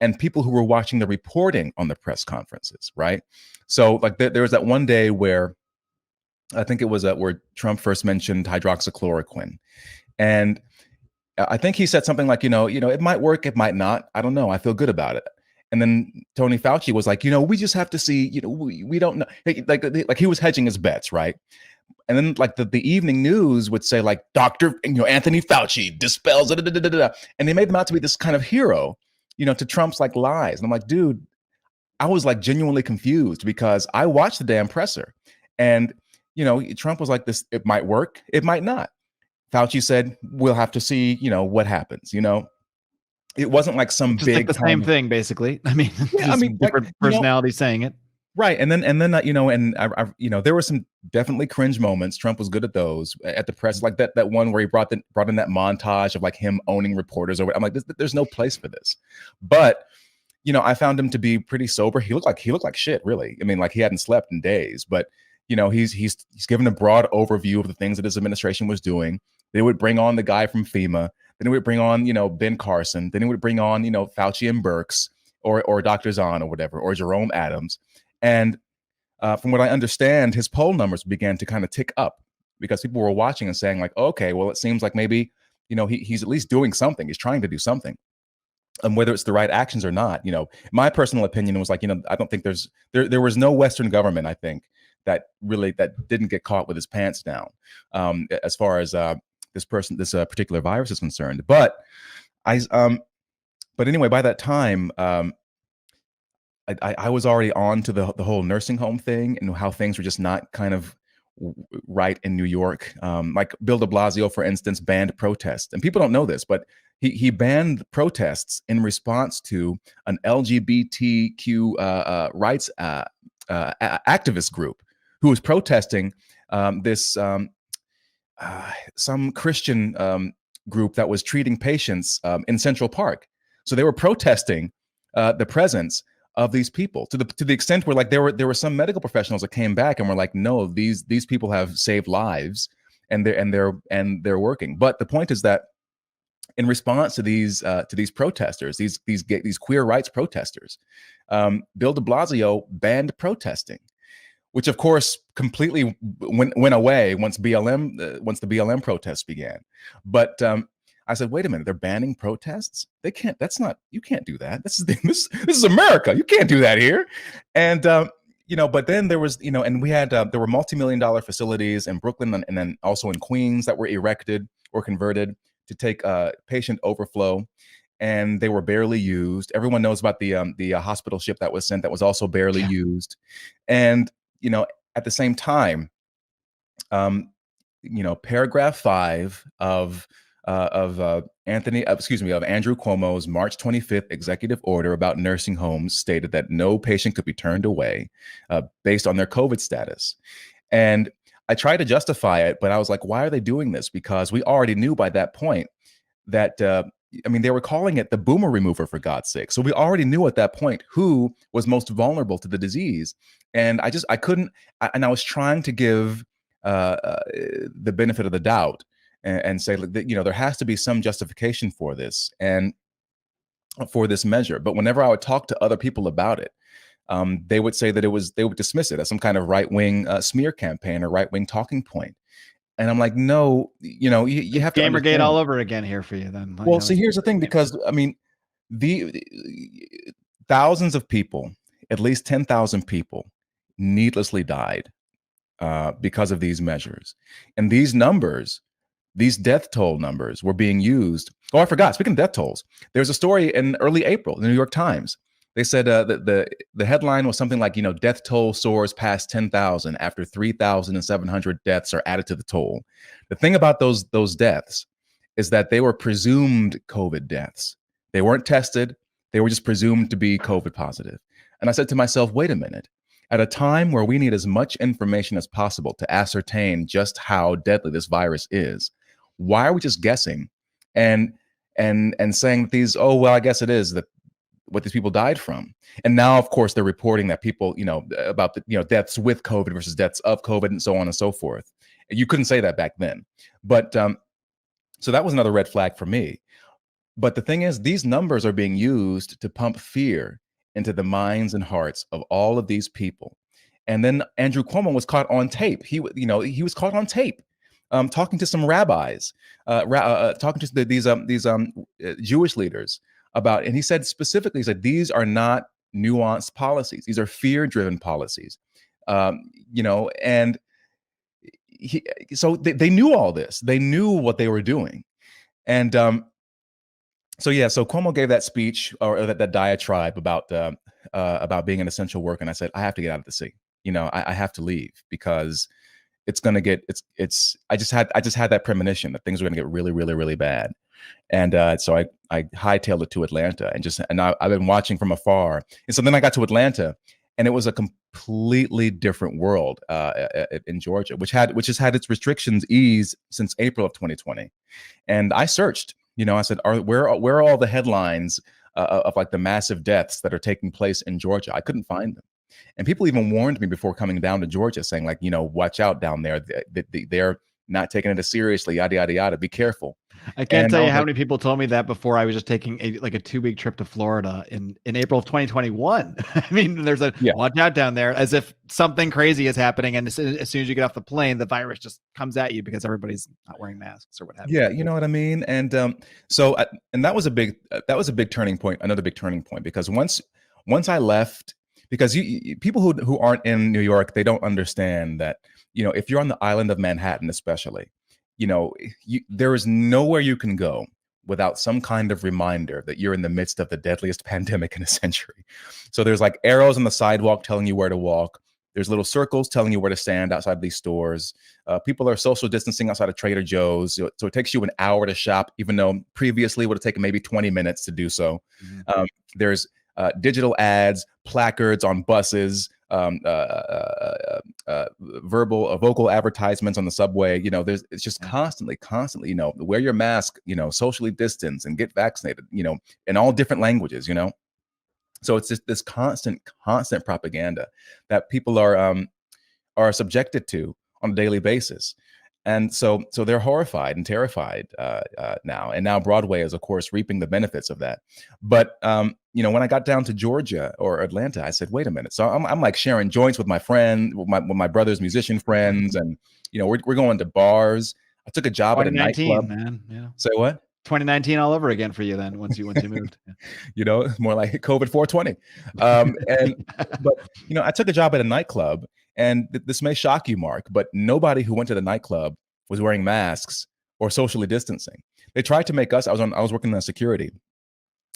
and people who were watching the reporting on the press conferences, right? So like there was that one day where I think it was where Trump first mentioned hydroxychloroquine. And I think he said something like, it might work, it might not. I don't know. I feel good about it. And then Tony Fauci was like, we just have to see, we don't know. Like he was hedging his bets, right? And then like the evening news would say like Dr. Anthony Fauci dispels it, and they made them out to be this kind of hero, to Trump's like lies. And I'm like, dude, I was like genuinely confused because I watched the damn presser, and Trump was like this, it might work, it might not. Fauci said, we'll have to see, what happens, It wasn't like some just big like the same thing, basically. I mean, yeah, different personalities saying it. Right. And then, there were some definitely cringe moments. Trump was good at those at the press, like that one where he brought in that montage of like him owning reporters over. I'm like, there's no place for this. But, I found him to be pretty sober. He looked like shit, really. I mean, like he hadn't slept in days, but he's given a broad overview of the things that his administration was doing. They would bring on the guy from FEMA. Then he would bring on, Ben Carson. Then he would bring on, Fauci and Birx or Dr. Zahn or whatever, or Jerome Adams. And from what I understand, his poll numbers began to kind of tick up because people were watching and saying like, okay, well, it seems like maybe, he's at least doing something. He's trying to do something. And whether it's the right actions or not, my personal opinion was like, I don't think there was no Western government, I think, that didn't get caught with his pants down as far as this particular virus is concerned. But but anyway, by that time, I was already on to the whole nursing home thing and how things were just not kind of right in New York. Like Bill de Blasio, for instance, banned protests. And people don't know this, but he banned protests in response to an LGBTQ rights activist group who was protesting some Christian group that was treating patients in Central Park. So they were protesting the presence of these people to the extent where like there were some medical professionals that came back and were like, no, these people have saved lives and they're working. But the point is that in response to these protesters, these queer rights protesters, Bill de Blasio banned protesting, which of course completely went away once the BLM protests began. But I said, wait a minute, they're banning protests? They can't, you can't do that. This is America. You can't do that here. And, but then there was, and we had, there were multi-million-dollar facilities in Brooklyn and then also in Queens that were erected or converted to take patient overflow. And they were barely used. Everyone knows about the hospital ship that was sent that was also barely used. And, at the same time, paragraph 5 of Andrew Cuomo's March 25th executive order about nursing homes stated that no patient could be turned away based on their COVID status. And I tried to justify it, but I was like, why are they doing this? Because we already knew by that point that, they were calling it the boomer remover, for God's sake. So we already knew at that point who was most vulnerable to the disease. And I was trying to give the benefit of the doubt and say, there has to be some justification for this and for this measure. But whenever I would talk to other people about it, they would say that they would dismiss it as some kind of right-wing smear campaign or right-wing talking point. And I'm like, no, you have to GamerGate all over again here for you then. Well, see, here's the thing, because the thousands of people, at least 10,000 people, needlessly died because of these measures. And these numbers, these death toll numbers were being used. Oh, I forgot. Speaking of death tolls, there's a story in early April in the New York Times. They said that the headline was something like, death toll soars past 10,000 after 3,700 deaths are added to the toll. The thing about those deaths is that they were presumed COVID deaths. They weren't tested. They were just presumed to be COVID positive. And I said to myself, wait a minute. At a time where we need as much information as possible to ascertain just how deadly this virus is, why are we just guessing and saying that these, oh, well, I guess it is that what these people died from? And now, of course, they're reporting that people, about the, deaths with COVID versus deaths of COVID and so on and so forth. You couldn't say that back then. But so that was another red flag for me. But the thing is, these numbers are being used to pump fear into the minds and hearts of all of these people. And then Andrew Cuomo was caught on tape. He was caught on tape talking to some rabbis, talking to these Jewish leaders about, and he said specifically, he said, these are not nuanced policies. These are fear-driven policies, and so they knew all this. They knew what they were doing. And so Cuomo gave that speech or that diatribe about being an essential worker. And I said, I have to get out of the city. I have to leave because it's going to get, I just had that premonition that things were going to get really, really, really bad. And so I hightailed it to Atlanta and I've been watching from afar. And so then I got to Atlanta, and it was a completely different world in Georgia, which has had its restrictions eased since April of 2020. And I searched, I said, where are all the headlines of like the massive deaths that are taking place in Georgia? I couldn't find them. And people even warned me before coming down to Georgia, saying like, watch out down there. They're not taking it as seriously, yada, yada, yada. Be careful. I can't tell you how many people told me that before I was just taking a 2-week trip to Florida in April of 2021. I mean, there's watch out down there, as if something crazy is happening. And as soon as you get off the plane, the virus just comes at you because everybody's not wearing masks or what have you. Yeah, you know what I mean? And and that was a big turning point, another big turning point, because once I left, because people who aren't in New York, they don't understand that, if you're on the island of Manhattan, especially, there is nowhere you can go without some kind of reminder that you're in the midst of the deadliest pandemic in a century. So there's like arrows on the sidewalk telling you where to walk. There's little circles telling you where to stand outside these stores. People are social distancing outside of Trader Joe's. So it takes you an hour to shop, even though previously it would have taken maybe 20 minutes to do so. Mm-hmm. There's digital ads, placards on buses, vocal advertisements on the subway. It's just constantly, wear your mask, socially distance and get vaccinated, in all different languages, So it's just this constant propaganda that people are subjected to on a daily basis. And so they're horrified and terrified now. And now Broadway is, of course, reaping the benefits of that. But, when I got down to Georgia or Atlanta, I said, wait a minute. So I'm like sharing joints with my friend, with my brother's musician friends. And, we're going to bars. I took a job at a nightclub. Man. Yeah. Say what? 2019 all over again for you then once you moved. Yeah. More like COVID 420. But I took a job at a nightclub, and this may shock you, Mark, but nobody who went to the nightclub was wearing masks or socially distancing. They tried to make us, I was working on security,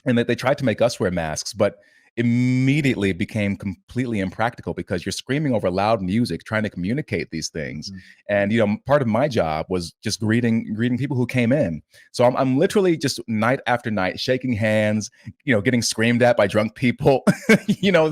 and they tried to make us wear masks, but immediately became completely impractical because you're screaming over loud music, trying to communicate these things. Mm-hmm. And, part of my job was just greeting people who came in. So I'm literally just night after night, shaking hands, getting screamed at by drunk people,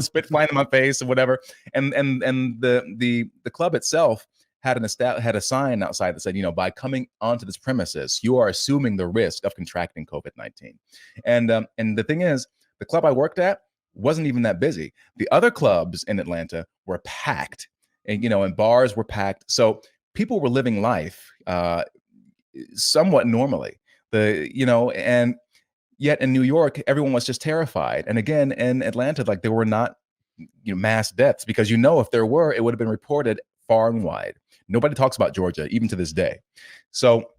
spit flying in my face or whatever. And the club itself had a sign outside that said, by coming onto this premises, you are assuming the risk of contracting COVID-19. And the thing is, the club I worked at wasn't even that busy. The other clubs in Atlanta were packed, and bars were packed. So people were living life somewhat normally. And yet in New York, everyone was just terrified. And again, in Atlanta, like there were not mass deaths, because if there were, it would have been reported far and wide. Nobody talks about Georgia, even to this day. So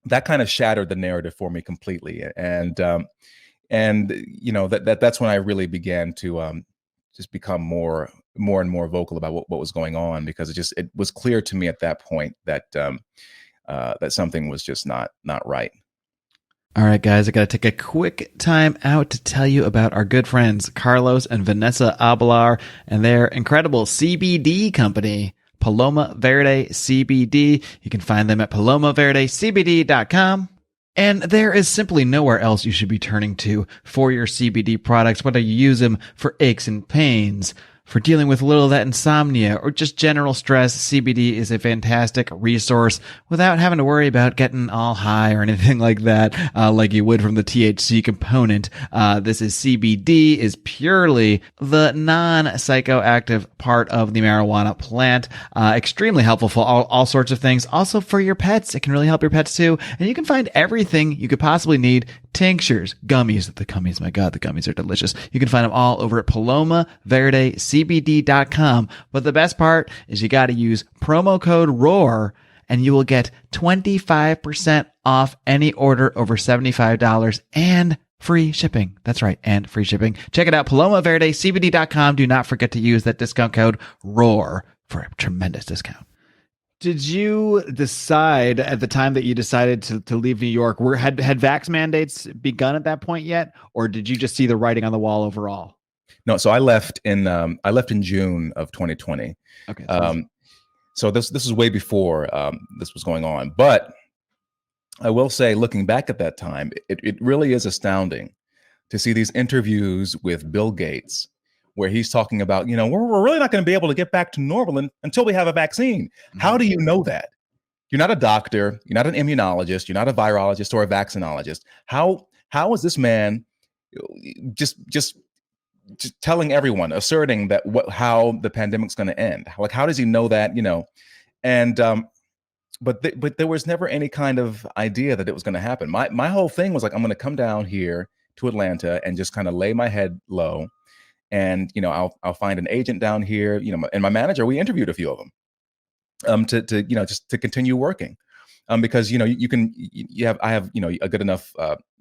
that kind of shattered the narrative for me completely. And that's when I really began to just become more and more vocal about what was going on, because it was clear to me at that point that that something was just not right. All right, guys, I got to take a quick time out to tell you about our good friends Carlos and Vanessa Abelar and their incredible CBD company, Paloma Verde CBD. You can find them at palomaverdecbd.com. And there is simply nowhere else you should be turning to for your CBD products, whether you use them for aches and pains, for dealing with a little of that insomnia, or just general stress. CBD is a fantastic resource without having to worry about getting all high or anything like that, like you would from the THC component. This is CBD is purely the non-psychoactive part of the marijuana plant. Extremely helpful for all sorts of things. Also for your pets. It can really help your pets too. And you can find everything you could possibly need. Tinctures, gummies. The gummies, my God, the gummies are delicious. You can find them all over at PalomaVerdeCBD.com. But the best part is you got to use promo code ROAR and you will get 25% off any order over $75 and free shipping. That's right, and free shipping. Check it out, PalomaVerdeCBD.com. Do not forget to use that discount code ROAR for a tremendous discount. Did you decide at the time that you decided to leave New York, had vax mandates begun at that point yet, or did you just see the writing on the wall overall? No, so I left in June of 2020. Okay. So this is way before this was going on. But I will say, looking back at that time, it really is astounding to see these interviews with Bill Gates, where he's talking about, we're really not going to be able to get back to normal until we have a vaccine. Mm-hmm. How do you know that? You're not a doctor. You're not an immunologist. You're not a virologist or a vaccinologist. How is this man just telling everyone, asserting that how the pandemic's going to end? Like, how does he know that? And but there was never any kind of idea that it was going to happen. My whole thing was like, I'm going to come down here to Atlanta and just kind of lay my head low. And, I'll find an agent down here, and my manager, we interviewed a few of them to just to continue working because, I have, a good enough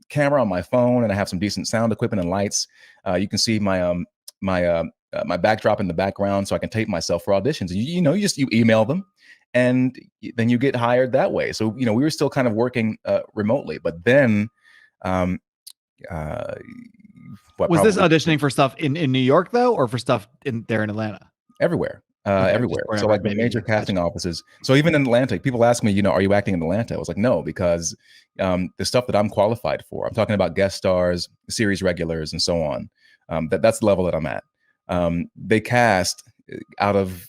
camera on my phone, and I have some decent sound equipment and lights. You can see my backdrop in the background, so I can tape myself for auditions. You email them and then you get hired that way. So, we were still kind of working remotely, but then was this auditioning for stuff in New York though, or for stuff in Atlanta? Everywhere, everywhere. So like the major casting offices. So even in Atlanta, people ask me, are you acting in Atlanta? I was like, no, because the stuff that I'm qualified for, I'm talking about guest stars, series regulars, and so on. That's the level that I'm at. They cast out of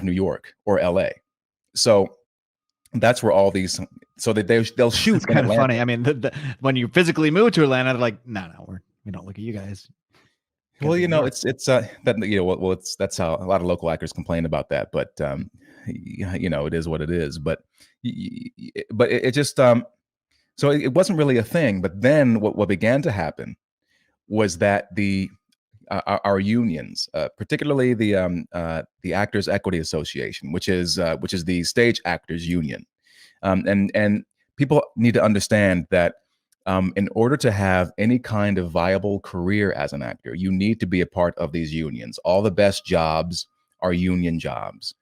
New York or LA. So that's where all these. So that they'll shoot. It's kind of funny. I mean, when you physically move to Atlanta, they're like, no, we don't look at you guys. Well, it's that's how a lot of local actors complain about that, but it is what it is. But it just so it wasn't really a thing. But then what began to happen was that our unions, particularly the Actors Equity Association, which is the stage actors union, and people need to understand that. In order to have any kind of viable career as an actor, you need to be a part of these unions. All the best jobs are union jobs.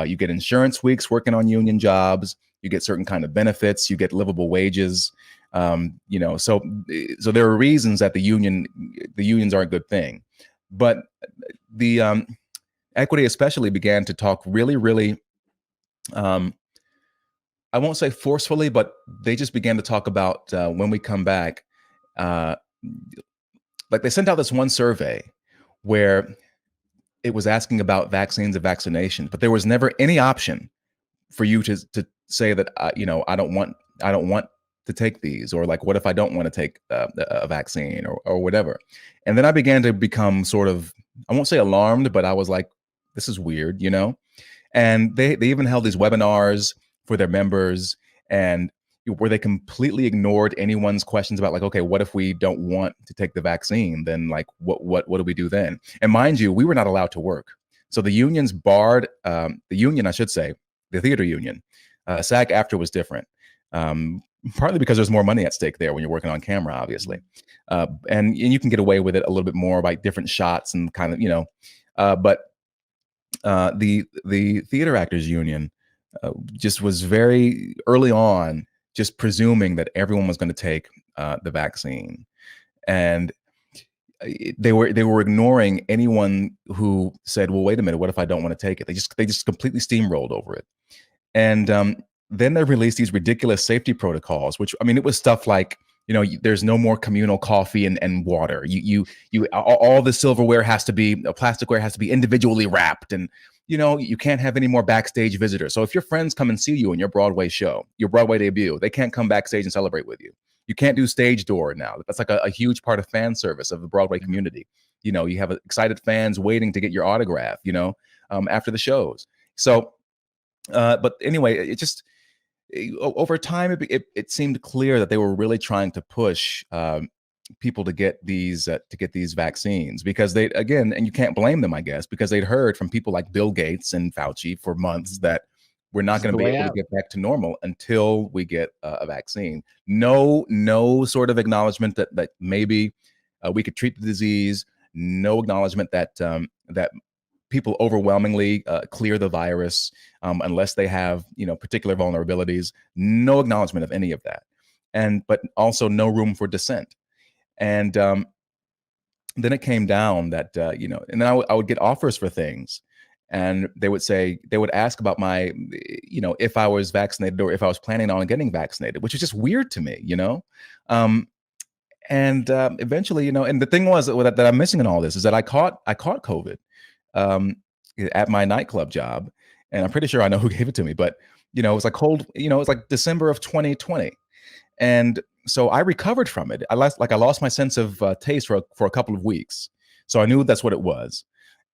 You get insurance weeks working on union jobs. You get certain kind of benefits. You get livable wages. So there are reasons that the unions are a good thing. But the equity especially began to talk really, really I won't say forcefully, but they just began to talk about when we come back. Like they sent out this one survey where it was asking about vaccines and vaccinations, but there was never any option for you to say that I don't want to take these, or like, what if I don't want to take a vaccine or whatever. And then I began to become sort of, I won't say alarmed, but I was like, this is weird, And they even held these webinars for their members, and where they completely ignored anyone's questions about like, okay, what if we don't want to take the vaccine? Then like, what do we do then? And mind you, we were not allowed to work. So the unions barred, the union, I should say, the theater union, SAG-AFTRA was different, partly because there's more money at stake there when you're working on camera, obviously. And you can get away with it a little bit more by different shots and kind of, but the theater actors union, just was very early on just presuming that everyone was going to take the vaccine, and they were ignoring anyone who said, well, wait a minute, what if I don't want to take it? They just completely steamrolled over it. And then they released these ridiculous safety protocols, which, I mean, it was stuff like, there's no more communal coffee and water. All the silverware has to be, plasticware has to be individually wrapped, and you can't have any more backstage visitors. So if your friends come and see you in your Broadway show, your Broadway debut, they can't come backstage and celebrate with you. You can't do stage door now. That's like a huge part of fan service of the Broadway community. You have excited fans waiting to get your autograph, after the shows. So, but anyway, it just, over time, it seemed clear that they were really trying to push people to get these vaccines, because they, again, and you can't blame them, I guess, because they'd heard from people like Bill Gates and Fauci for months that we're not going to be able to get back to normal until we get a vaccine. No sort of acknowledgement that maybe we could treat the disease. No acknowledgement that that people overwhelmingly clear the virus unless they have particular vulnerabilities. No acknowledgement of any of that, but also no room for dissent. And then it came down that and then I would get offers for things, and they would ask about my if I was vaccinated or if I was planning on getting vaccinated, which is just weird to me. And eventually, and the thing was that I'm missing in all this is that I caught COVID at my nightclub job, and I'm pretty sure I know who gave it to me. But it was like it was like December of 2020, and so I recovered from it. I lost my sense of taste for a couple of weeks, so I knew that's what it was.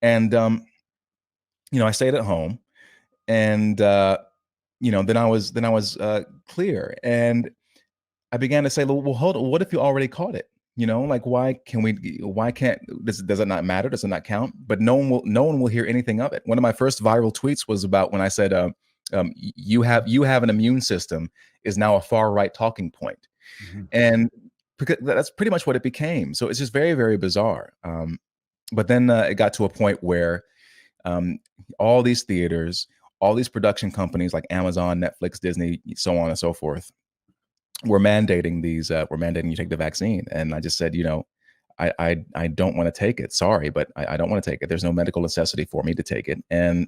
And I stayed at home, and then I was clear, and I began to say, well, hold on, what if you already caught it? Like, why can't does it not matter? Does it not count? But no one will hear anything of it. One of my first viral tweets was about when I said, you have an immune system is now a far right talking point. Mm-hmm. And because that's pretty much what it became. So it's just very, very bizarre. But then it got to a point where all these theaters, all these production companies like Amazon, Netflix, Disney, so on and so forth, we're mandating you take the vaccine. And I just said, I don't want to take it. Sorry, but I don't want to take it. There's no medical necessity for me to take it. And,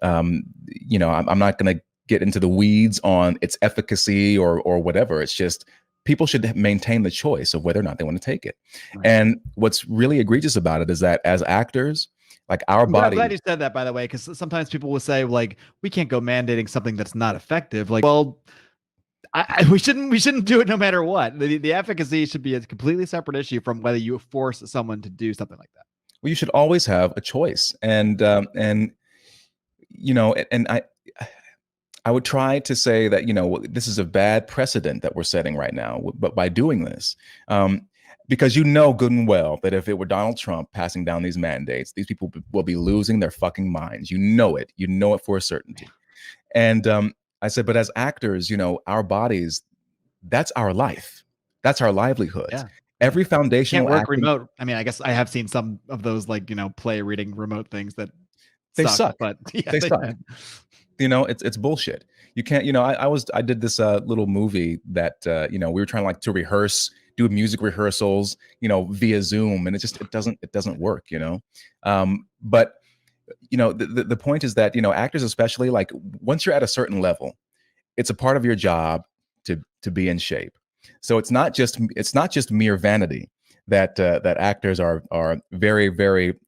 I'm not going to get into the weeds on its efficacy or whatever. It's just people should maintain the choice of whether or not they want to take it. Right. And what's really egregious about it is that as actors, like our body. I'm glad you said that, by the way, because sometimes people will say, like, we can't go mandating something that's not effective. Like, well, we shouldn't do it no matter what. The efficacy should be a completely separate issue from whether you force someone to do something like that. Well, you should always have a choice, and I would try to say that this is a bad precedent that we're setting right now, but by doing this, because good and well that if it were Donald Trump passing down these mandates, these people will be losing their fucking minds. You know it for a certainty, and I said, but as actors, our bodies, that's our life. That's our livelihood. Yeah. Every foundational can't work remote. I mean, I guess I have seen some of those, like, play reading remote things that they suck. But yeah, they suck. It's bullshit. You can't, I did this little movie that, we were trying to rehearse, do music rehearsals, via Zoom. And it doesn't work, but the point is that, actors, especially, like, once you're at a certain level, it's a part of your job to be in shape. So it's not just mere vanity that actors are very, very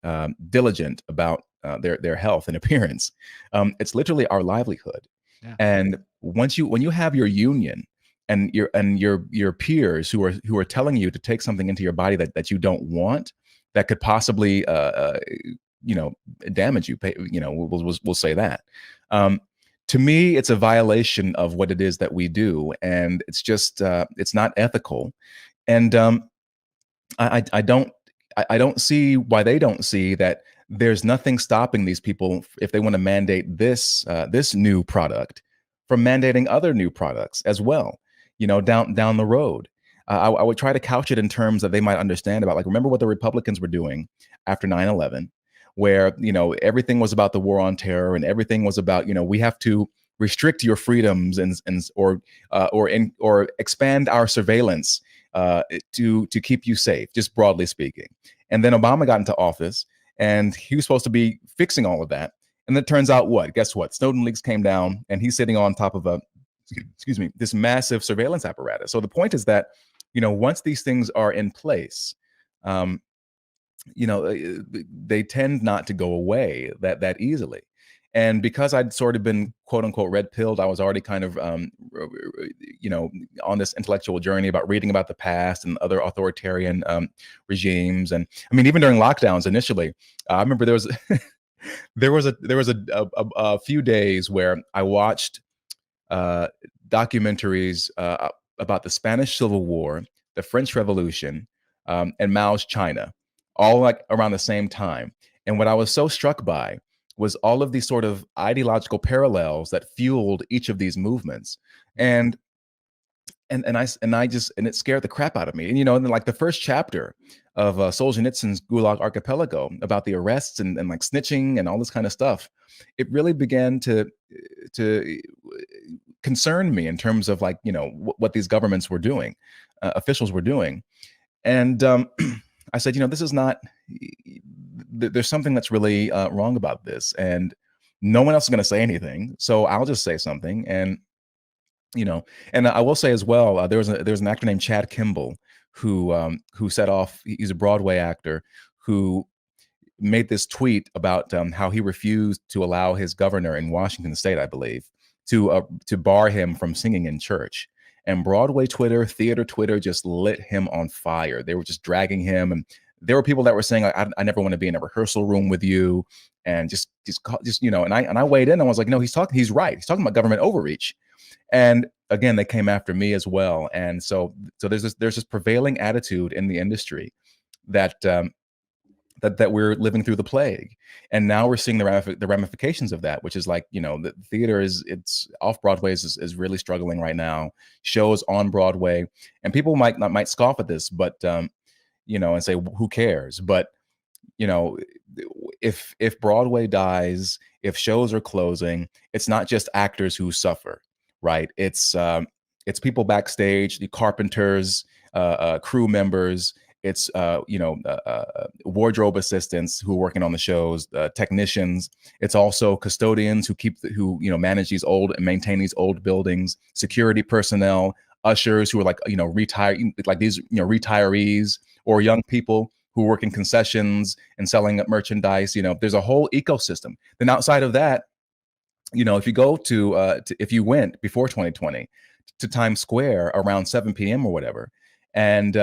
diligent about their health and appearance. It's literally our livelihood. Yeah. And when you have your union and your peers who are telling you to take something into your body that you don't want, that could possibly damage you, we'll say that. To me, it's a violation of what it is that we do, and it's just it's not ethical. And I don't see why they don't see that there's nothing stopping these people, if they want to mandate this new product, from mandating other new products as well, down the road. I would try to couch it in terms that they might understand about, like, remember what the Republicans were doing after 9/11, where, everything was about the war on terror, and everything was about, we have to restrict your freedoms or expand our surveillance to keep you safe, just broadly speaking. And then Obama got into office, and he was supposed to be fixing all of that. And it turns out guess what? Snowden leaks came down, and he's sitting on top of a excuse me, this massive surveillance apparatus. So the point is that, once these things are in place, um, they tend not to go away that easily. And because I'd sort of been quote unquote red pilled, I was already kind of, on this intellectual journey about reading about the past and other authoritarian regimes. And I mean, even during lockdowns initially, I remember there was a few days where I watched documentaries about the Spanish Civil War, the French Revolution, and Mao's China, all like around the same time. And what I was so struck by was all of these sort of ideological parallels that fueled each of these movements. And it scared the crap out of me. And and then like the first chapter of Solzhenitsyn's Gulag Archipelago about the arrests and like snitching and all this kind of stuff, it really began to concern me in terms of like what these governments were doing, officials were doing. And I said, this is not. There's something that's really wrong about this, and no one else is going to say anything. So I'll just say something, and and I will say as well, there was an actor named Chad Kimball who set off. He's a Broadway actor who made this tweet about how he refused to allow his governor in Washington State, I believe, to bar him from singing in church. And Broadway Twitter, theater Twitter just lit him on fire. They were just dragging him, and there were people that were saying, I never want to be in a rehearsal room with you, and just And I weighed in and I was like, no, he's right. He's talking about government overreach. And again, they came after me as well. And so there's this prevailing attitude in the industry that that we're living through the plague, and now we're seeing the ramifications of that, which is like the theater it's off Broadway is really struggling right now. Shows on Broadway, and people might scoff at this, but and say who cares? But if Broadway dies, if shows are closing, it's not just actors who suffer, right? It's people backstage, the carpenters, crew members. It's wardrobe assistants who are working on the shows, technicians. It's also custodians who manage these old and maintain these old buildings, security personnel, ushers who are like retired, like these retirees, or young people who work in concessions and selling merchandise. There's a whole ecosystem. Then outside of that, if you go if you went before 2020 to Times Square around 7 p.m. or whatever, and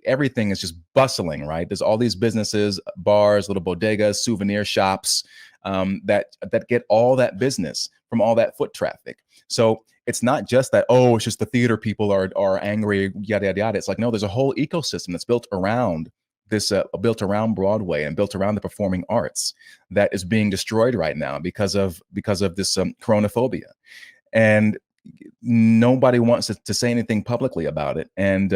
everything is just bustling, right? There's all these businesses, bars, little bodegas, souvenir shops that get all that business from all that foot traffic. So it's not just that, it's just the theater people are angry, yada yada yada. It's like, no, there's a whole ecosystem that's built around this, built around Broadway and built around the performing arts that is being destroyed right now because of this coronaphobia. And nobody wants to say anything publicly about it. And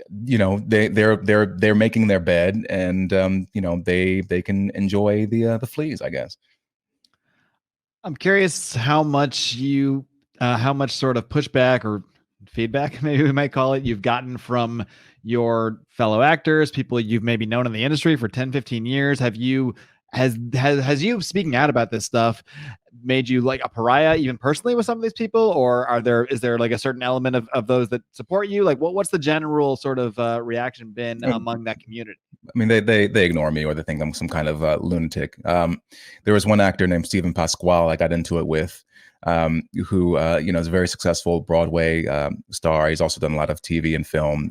they're making their bed, and they can enjoy the fleas, I guess. I'm curious how much sort of pushback or feedback, maybe we might call it, you've gotten from your fellow actors, people you've maybe known in the industry for 10, 15 years. Has you speaking out about this stuff made you like a pariah even personally with some of these people, or is there like a certain element of those that support you? Like what's the general sort of reaction been among that community? I mean, they ignore me, or they think I'm some kind of lunatic. There was one actor named Stephen Pasquale I got into it with, who is a very successful Broadway star. He's also done a lot of TV and film.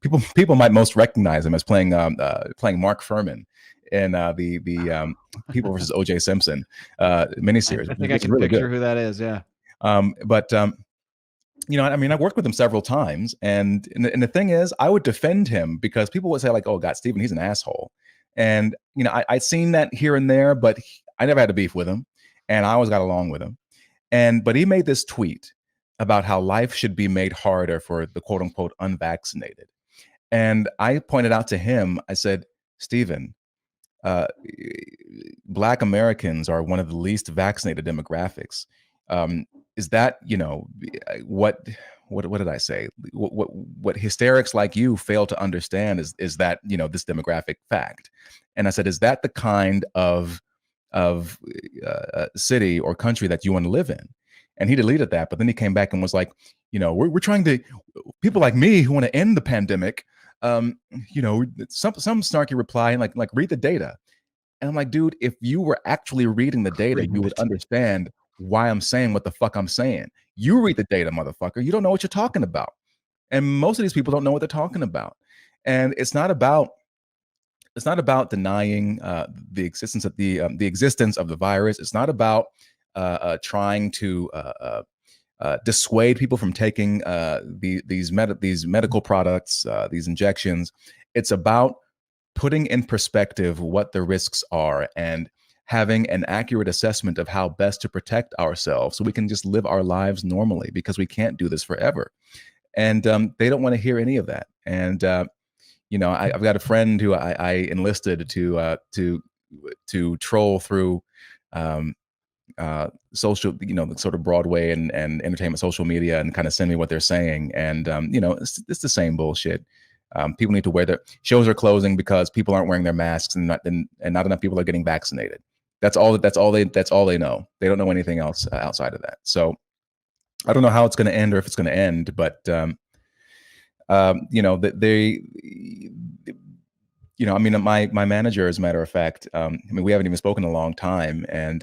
People might most recognize him as playing Marc Furman in the People versus O.J. Simpson miniseries. I think I can really picture who that is. Yeah. I mean, I've worked with him several times, and the thing is, I would defend him because people would say like, "Oh God, Stephen, he's an asshole," and I'd seen that here and there, but I never had a beef with him, and I always got along with him. But he made this tweet about how life should be made harder for the quote unquote unvaccinated, and I pointed out to him, I said, Stephen, Black Americans are one of the least vaccinated demographics. Is that what did I say? What hysterics like you fail to understand is that this demographic fact. And I said, is that the kind of city or country that you want to live in? And he deleted that, but then he came back and was like, we're trying to, people like me who want to end the pandemic, some snarky reply and like read the data. And I'm like, dude, if you were actually reading the data, you would understand why I'm saying what the fuck I'm saying. You read the data, motherfucker. You don't know what you're talking about. And most of these people don't know what they're talking about. And it's not about denying the existence of the existence of the virus. It's not about trying to dissuade people from taking these medical products, these injections. It's about putting in perspective what the risks are and having an accurate assessment of how best to protect ourselves so we can just live our lives normally, because we can't do this forever. And they don't want to hear any of that. And I've got a friend who I enlisted to troll through social, sort of Broadway and entertainment social media, and kind of send me what they're saying. And it's the same bullshit. People need to wear their shows are closing because people aren't wearing their masks, and not enough people are getting vaccinated. That's all they know. They don't know anything else outside of that. So I don't know how it's going to end, or if it's going to end, but my manager, as a matter of fact, we haven't even spoken in a long time, and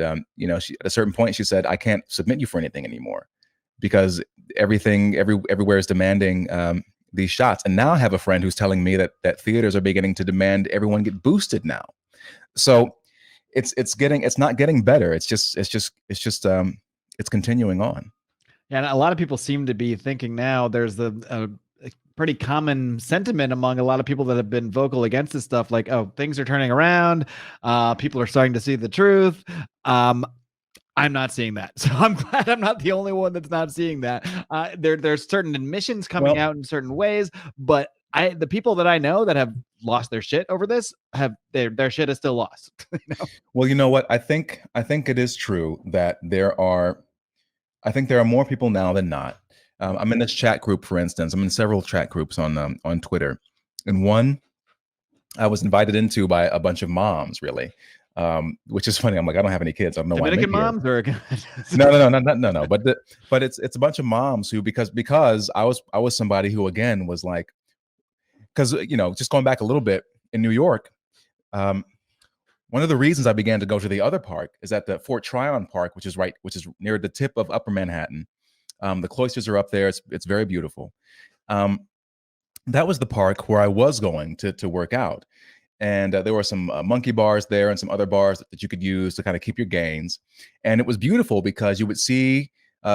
she, at a certain point, she said, I can't submit you for anything anymore because everywhere is demanding these shots. And now I have a friend who's telling me that theaters are beginning to demand everyone get boosted now. So it's not getting better. It's continuing on. Yeah, and a lot of people seem to be thinking now there's a pretty common sentiment among a lot of people that have been vocal against this stuff, like, oh, things are turning around. People are starting to see the truth. I'm not seeing that. So I'm glad I'm not the only one that's not seeing that. There's certain admissions coming out in certain ways, but the people that I know that have lost their shit over this have their shit is still lost. Well, you know what? I think it is true that there are more people now than not. I'm in this chat group, for instance. I'm in several chat groups on Twitter, and one I was invited into by a bunch of moms, really, which is funny. I'm like, I don't have any kids. I don't know Dominican why I'm moms or no. But it's a bunch of moms who, because I was somebody who, again, was like, because just going back a little bit, in New York, one of the reasons I began to go to the other park is at the Fort Tryon Park, which is near the tip of Upper Manhattan. The cloisters are up there. It's very beautiful. That was the park where I was going to work out. And there were some monkey bars there and some other bars that you could use to kind of keep your gains. And it was beautiful because you would see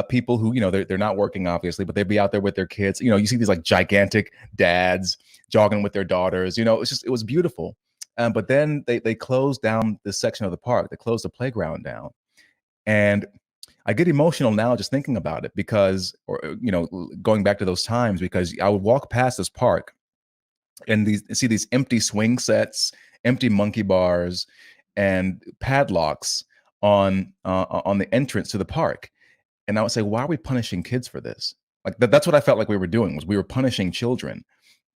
people who, they're not working, obviously, but they'd be out there with their kids. You see these like gigantic dads jogging with their daughters. It was beautiful. But then they closed down this section of the park. They closed the playground down. And I get emotional now just thinking about it because, going back to those times, because I would walk past this park and see these empty swing sets, empty monkey bars, and padlocks on the entrance to the park. And I would say, why are we punishing kids for this? Like that's what I felt like we were doing, was we were punishing children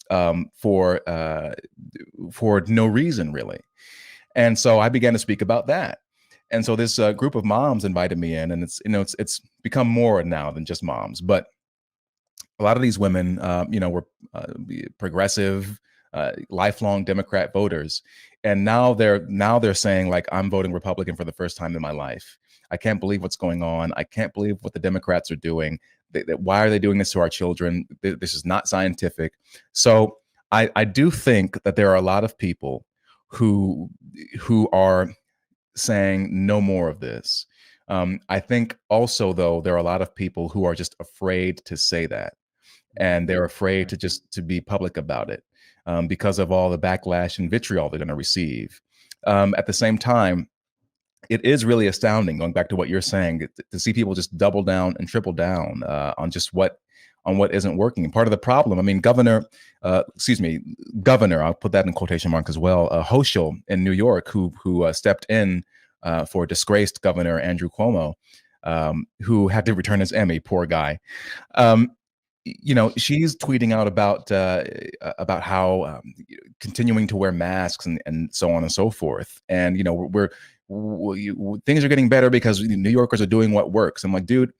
for no reason, really. And so I began to speak about that. And so this group of moms invited me in, and it's become more now than just moms, but a lot of these women, were progressive, lifelong Democrat voters, and now they're saying, like, I'm voting Republican for the first time in my life. I can't believe what's going on. I can't believe what the Democrats are doing. Why are they doing this to our children? This is not scientific. So I do think that there are a lot of people who are saying no more of this. I think also, though, there are a lot of people who are just afraid to say that, and they're afraid to be public about it because of all the backlash and vitriol they're going to receive. At the same time, it is really astounding, going back to what you're saying, to see people just double down and triple down on what isn't working. And part of the problem, Governor, I'll put that in quotation marks as well, Hochul in New York, who stepped in for disgraced Governor Andrew Cuomo, who had to return his Emmy, poor guy. She's tweeting out about how continuing to wear masks and so on and so forth. And, things are getting better because New Yorkers are doing what works. I'm like, dude,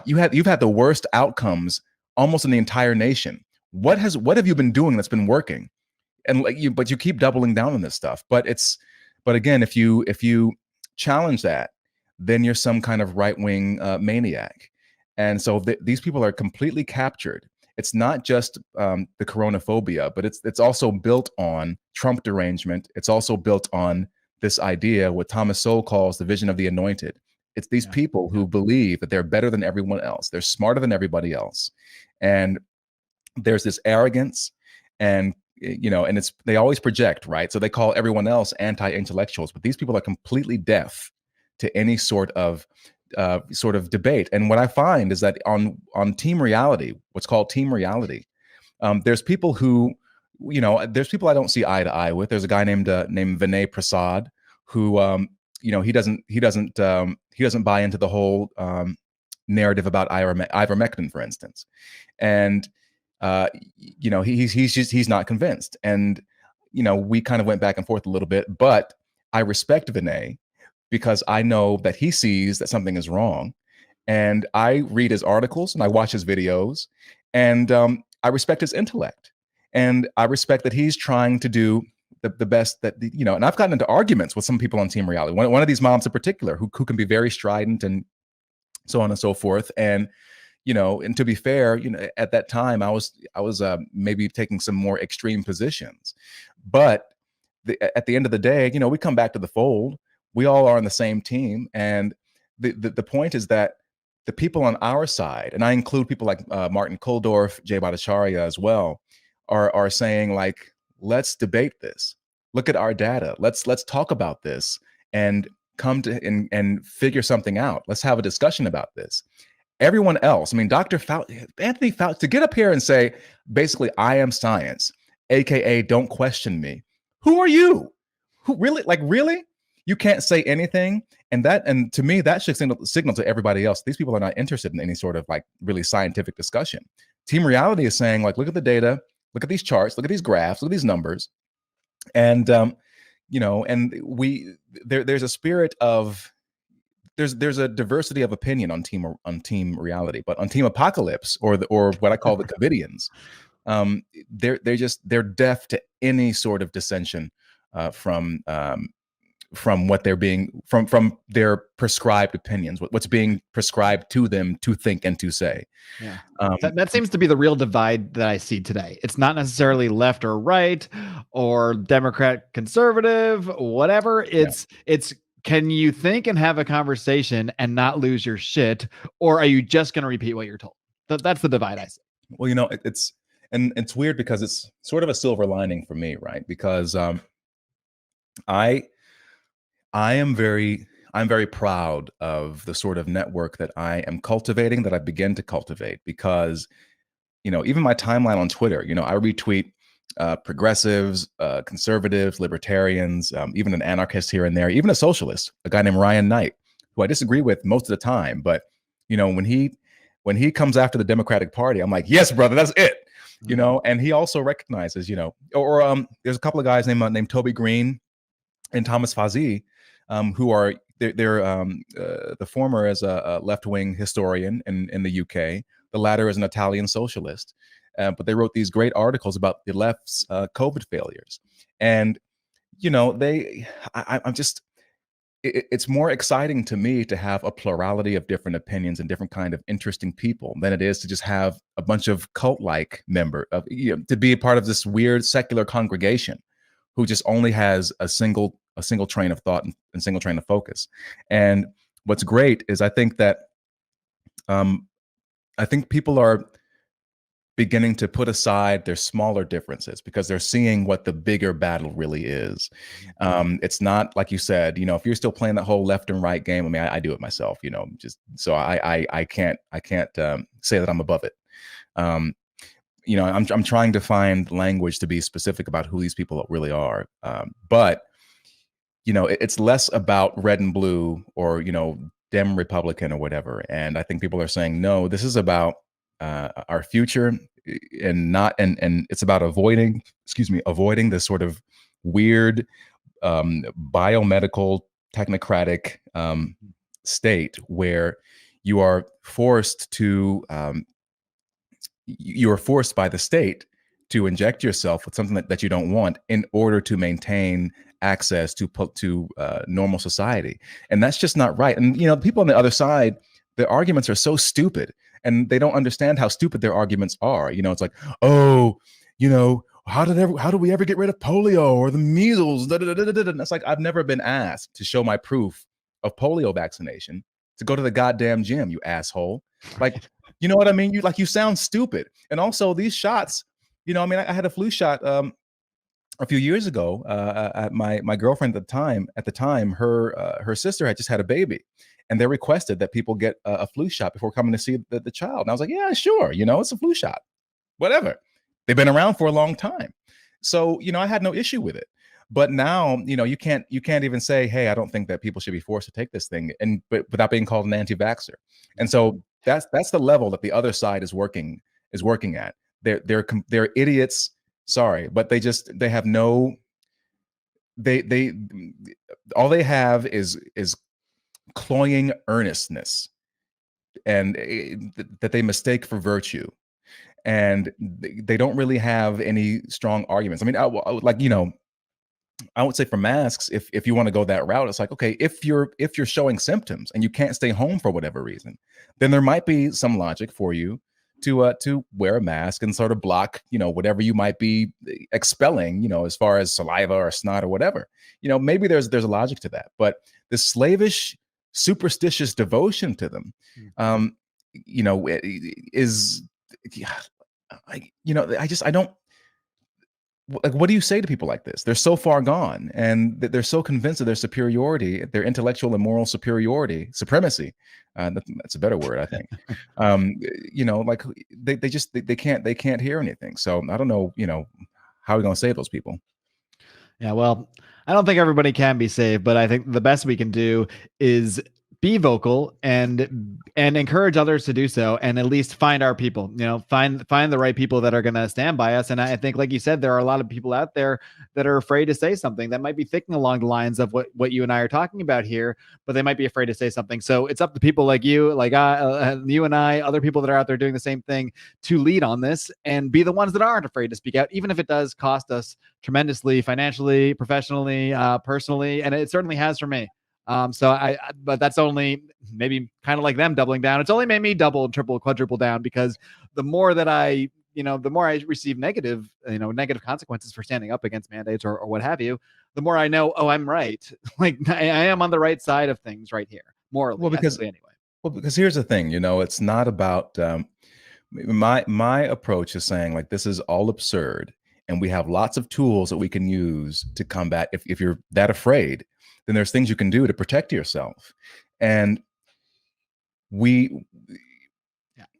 you've had the worst outcomes almost in the entire nation. What have you been doing that's been working? And but you keep doubling down on this stuff. But again, if you challenge that, then you're some kind of right wing maniac. And so these people are completely captured. It's not just the coronaphobia, but it's also built on Trump derangement. It's also built on this idea, what Thomas Sowell calls the vision of the anointed. It's these people who believe that they're better than everyone else. They're smarter than everybody else. And there's this arrogance, and and they always project, right? So they call everyone else anti-intellectuals, but these people are completely deaf to any sort of debate. And what I find is that on Team Reality, what's called Team Reality, there's people who, there's people I don't see eye to eye with. There's a guy named Vinay Prasad who, he doesn't buy into the whole narrative about ivermectin, for instance, and he's not convinced. And we kind of went back and forth a little bit, but I respect Vinay because I know that he sees that something is wrong, and I read his articles and I watch his videos, and I respect his intellect, and I respect that he's trying to do the best that and I've gotten into arguments with some people on Team Reality. One of these moms in particular who can be very strident and so on and so forth. And and to be fair, at that time I was maybe taking some more extreme positions, but at the end of the day, we come back to the fold. We all are on the same team, and the point is that the people on our side, and I include people like Martin Kulldorff, Jay Bhattacharya as well, are saying, like, let's debate this. Look at our data. Let's talk about this and come to and figure something out. Let's have a discussion about this. Everyone else, I mean, Dr. Fauci, Anthony Fauci, to get up here and say, basically, I am science, AKA don't question me. Who are you? Who really, really? You can't say anything. And to me, that should signal to everybody else, these people are not interested in any sort of like really scientific discussion. Team Reality is saying, like, look at the data, look at these charts, look at these graphs, look at these numbers. And, and there's a spirit of, there's a diversity of opinion on Team Reality, but on Team Apocalypse, or what I call the Covidians, they're deaf to any sort of dissension from what they're being from their prescribed opinions, what's being prescribed to them to think and to say. Yeah, that seems to be the real divide that I see today. It's not necessarily left or right, or Democrat, conservative, whatever. It's can you think and have a conversation and not lose your shit, or are you just going to repeat what you're told? That's the divide I see. Well, it's weird because it's sort of a silver lining for me, right? Because I'm very proud of the sort of network that I am cultivating, that I begin to cultivate, because even my timeline on Twitter, I retweet progressives, conservatives, libertarians, even an anarchist here and there, even a socialist, a guy named Ryan Knight, who I disagree with most of the time. But when he comes after the Democratic Party, I'm like, yes, brother, that's it. And he also recognizes, or there's a couple of guys named Toby Green and Thomas Fazzi, who are the former is a left-wing historian in the UK. The latter is an Italian socialist. But they wrote these great articles about the left's COVID failures. And, it's more exciting to me to have a plurality of different opinions and different kind of interesting people than it is to just have a bunch of cult-like to be a part of this weird secular congregation who just only has a single train of thought and single train of focus. And what's great is I think people are beginning to put aside their smaller differences because they're seeing what the bigger battle really is. It's not like you said, if you're still playing that whole left and right game. I mean, I do it myself, just so I can't say that I'm above it. I'm trying to find language to be specific about who these people really are. But it's less about red and blue or, Dem Republican or whatever. And I think people are saying, no, this is about our future, and it's about avoiding this sort of weird biomedical technocratic state where you are forced to you are forced by the state to inject yourself with something that you don't want in order to maintain access to normal society, and that's just not right. And people on the other side, the arguments are so stupid, and they don't understand how stupid their arguments are. It's like, oh, how do we ever get rid of polio or the measles? Da, da, da, da, da. And it's like, I've never been asked to show my proof of polio vaccination to go to the goddamn gym, you asshole. Like, you know what I mean? You sound stupid. And also these shots, I had a flu shot a few years ago. My girlfriend at the time, her sister had just had a baby, and they requested that people get a flu shot before coming to see the child. And I was like, yeah, sure. It's a flu shot, whatever. They've been around for a long time. So, I had no issue with it. But now, you can't even say, hey, I don't think that people should be forced to take this thing, but without being called an anti-vaxxer. And so that's the level that the other side is working at. They're idiots. Sorry, but they have no, they all they have is cloying earnestness, and that they mistake for virtue. And they don't really have any strong arguments. I mean, I would say for masks, if you want to go that route, it's like, okay, if you're showing symptoms and you can't stay home for whatever reason, then there might be some logic for you to wear a mask and sort of block, whatever you might be expelling, as far as saliva or snot or whatever. Maybe there's a logic to that. But the slavish, superstitious devotion to them, is, I don't. Like, what do you say to people like this? They're so far gone, and they're so convinced of their superiority, their intellectual and moral supremacy. That's a better word, I think. Like they can't hear anything. So I don't know, how are we going to save those people? Yeah, well, I don't think everybody can be saved, but I think the best we can do is be vocal and encourage others to do so, and at least find our people, find the right people that are going to stand by us. And I think, like you said, there are a lot of people out there that are afraid to say something that might be thinking along the lines of what you and I are talking about here, but they might be afraid to say something. So it's up to people like you, like you and I, other people that are out there doing the same thing, to lead on this and be the ones that aren't afraid to speak out, even if it does cost us tremendously, financially, professionally, personally. And it certainly has for me. But that's only maybe kind of like them doubling down. It's only made me double, triple, quadruple down, because the more that the more I receive negative consequences for standing up against mandates or what have you, the more I know, oh, I'm right. Like I am on the right side of things right here, morally. Well, because here's the thing, it's not about, my approach is saying, like, this is all absurd, and we have lots of tools that we can use to combat. If you're that afraid, then there's things you can do to protect yourself. And I'm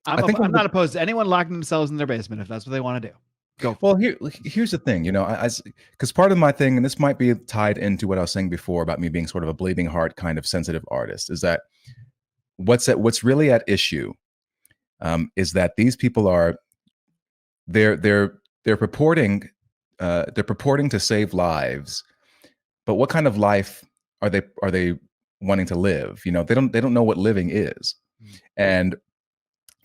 not opposed to anyone locking themselves in their basement if that's what they want to do. Go. Well, here's the thing, because part of my thing, and this might be tied into what I was saying before about me being sort of a bleeding heart kind of sensitive artist, is that what's really at issue is that these people are they're purporting to save lives, but what kind of life are they wanting to live? They don't know what living is. And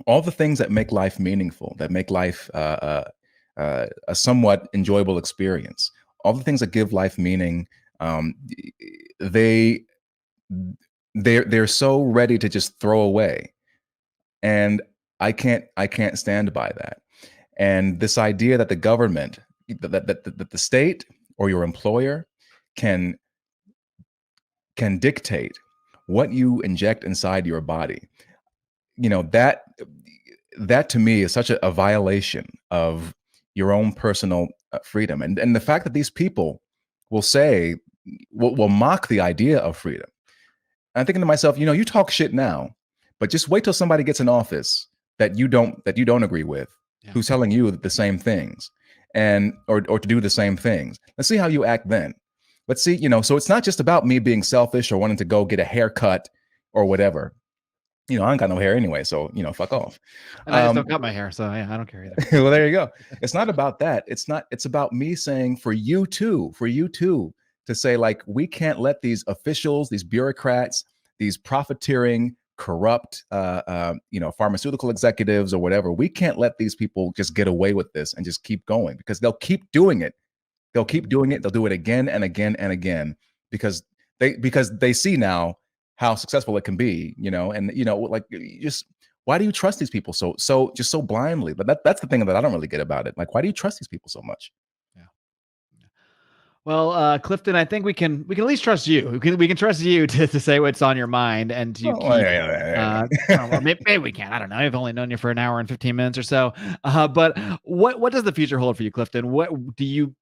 all the things that make life meaningful, that make life a somewhat enjoyable experience, all the things that give life meaning, they're so ready to just throw away. And I can't stand by that. And this idea that the government, that the state or your employer can dictate what you inject inside your body, that to me is such a violation of your own personal freedom. And the fact that these people will mock the idea of freedom. And I'm thinking to myself, you talk shit now, but just wait till somebody gets in office that you don't agree with, who's telling you the same things, or to do the same things. Let's see how you act then. Let's see, so it's not just about me being selfish or wanting to go get a haircut or whatever. I ain't got no hair anyway, so fuck off. And I just don't cut my hair, so yeah, I don't care either. Well, there you go. It's not about that. It's about me saying for you too, to say, like, we can't let these officials, these bureaucrats, these profiteering corrupt, pharmaceutical executives or whatever. We can't let these people just get away with this and just keep going, because they'll keep doing it. They'll keep doing it. They'll do it again and again and again, because they see now how successful it can be, and like, just, why do you trust these people so blindly? But that's the thing that I don't really get about it. Like, why do you trust these people so much? Yeah. Well, Clifton, I think we can at least trust you. We can trust you to say what's on your mind and to keep. Or maybe we can. I don't know. I've only known you for an hour and 15 minutes or so. But what does the future hold for you, Clifton? What do you?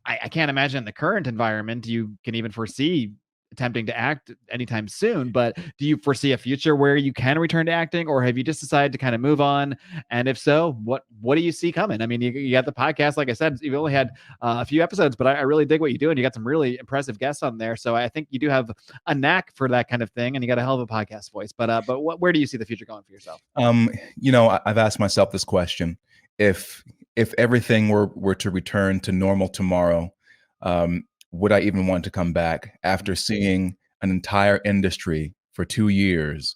I can't imagine in the current environment you can even foresee attempting to act anytime soon. But do you foresee a future where you can return to acting, or have you just decided to kind of move on? And if so, what do you see coming? I mean, you got the podcast, like I said, you've only had a few episodes, but I really dig what you do, and you got some really impressive guests on there. So I think you do have a knack for that kind of thing, and you got a hell of a podcast voice. But where do you see the future going for yourself? I've asked myself this question: if everything were to return to normal tomorrow, would I even want to come back after seeing an entire industry for 2 years?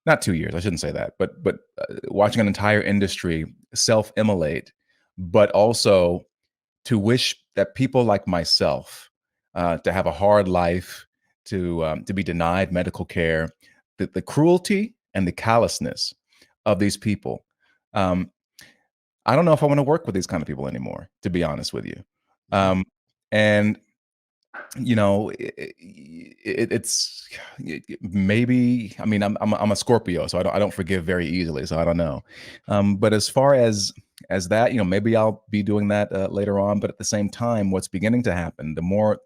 Not 2 years, I shouldn't say that, but watching an entire industry self-immolate, but also to wish that people like myself, to have a hard life, to be denied medical care, the cruelty and the callousness of these people. I don't know if I want to work with these kind of people anymore, to be honest with you. And it's maybe, I mean, I'm a Scorpio, so I don't forgive very easily, so I don't know. But as far as that, maybe I'll be doing that later on. But at the same time, what's beginning to happen, the more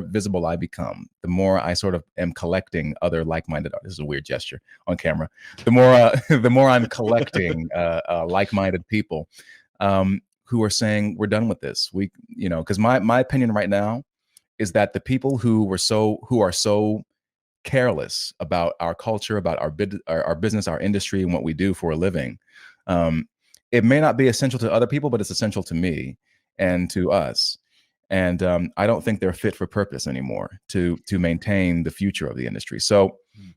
visible I become, the more I sort of am collecting other like-minded. This is a weird gesture on camera. The more I'm collecting like-minded people who are saying, we're done with this. Because my opinion right now is that the people who are so careless about our culture, about our business, our industry, and what we do for a living, it may not be essential to other people, but it's essential to me and to us. And I don't think they're fit for purpose anymore to maintain the future of the industry. So,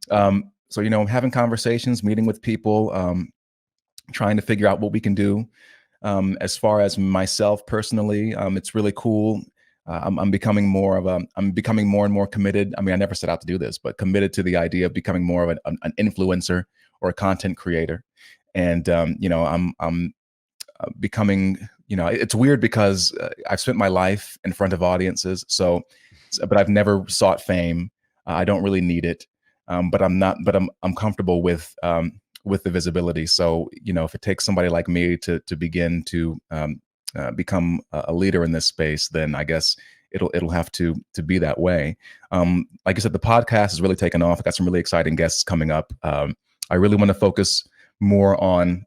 having conversations, meeting with people, trying to figure out what we can do. As far as myself personally, it's really cool. I'm becoming more and more committed. I mean, I never set out to do this, but committed to the idea of becoming more of an influencer or a content creator. And I'm becoming. It's weird because I've spent my life in front of audiences, but I've never sought fame. I don't really need it, but I'm comfortable with the visibility. So if it takes somebody like me to begin to become a leader in this space, then I guess it'll have to be that way. Like I said, the podcast has really taken off. I got some really exciting guests coming up. I really want to focus more on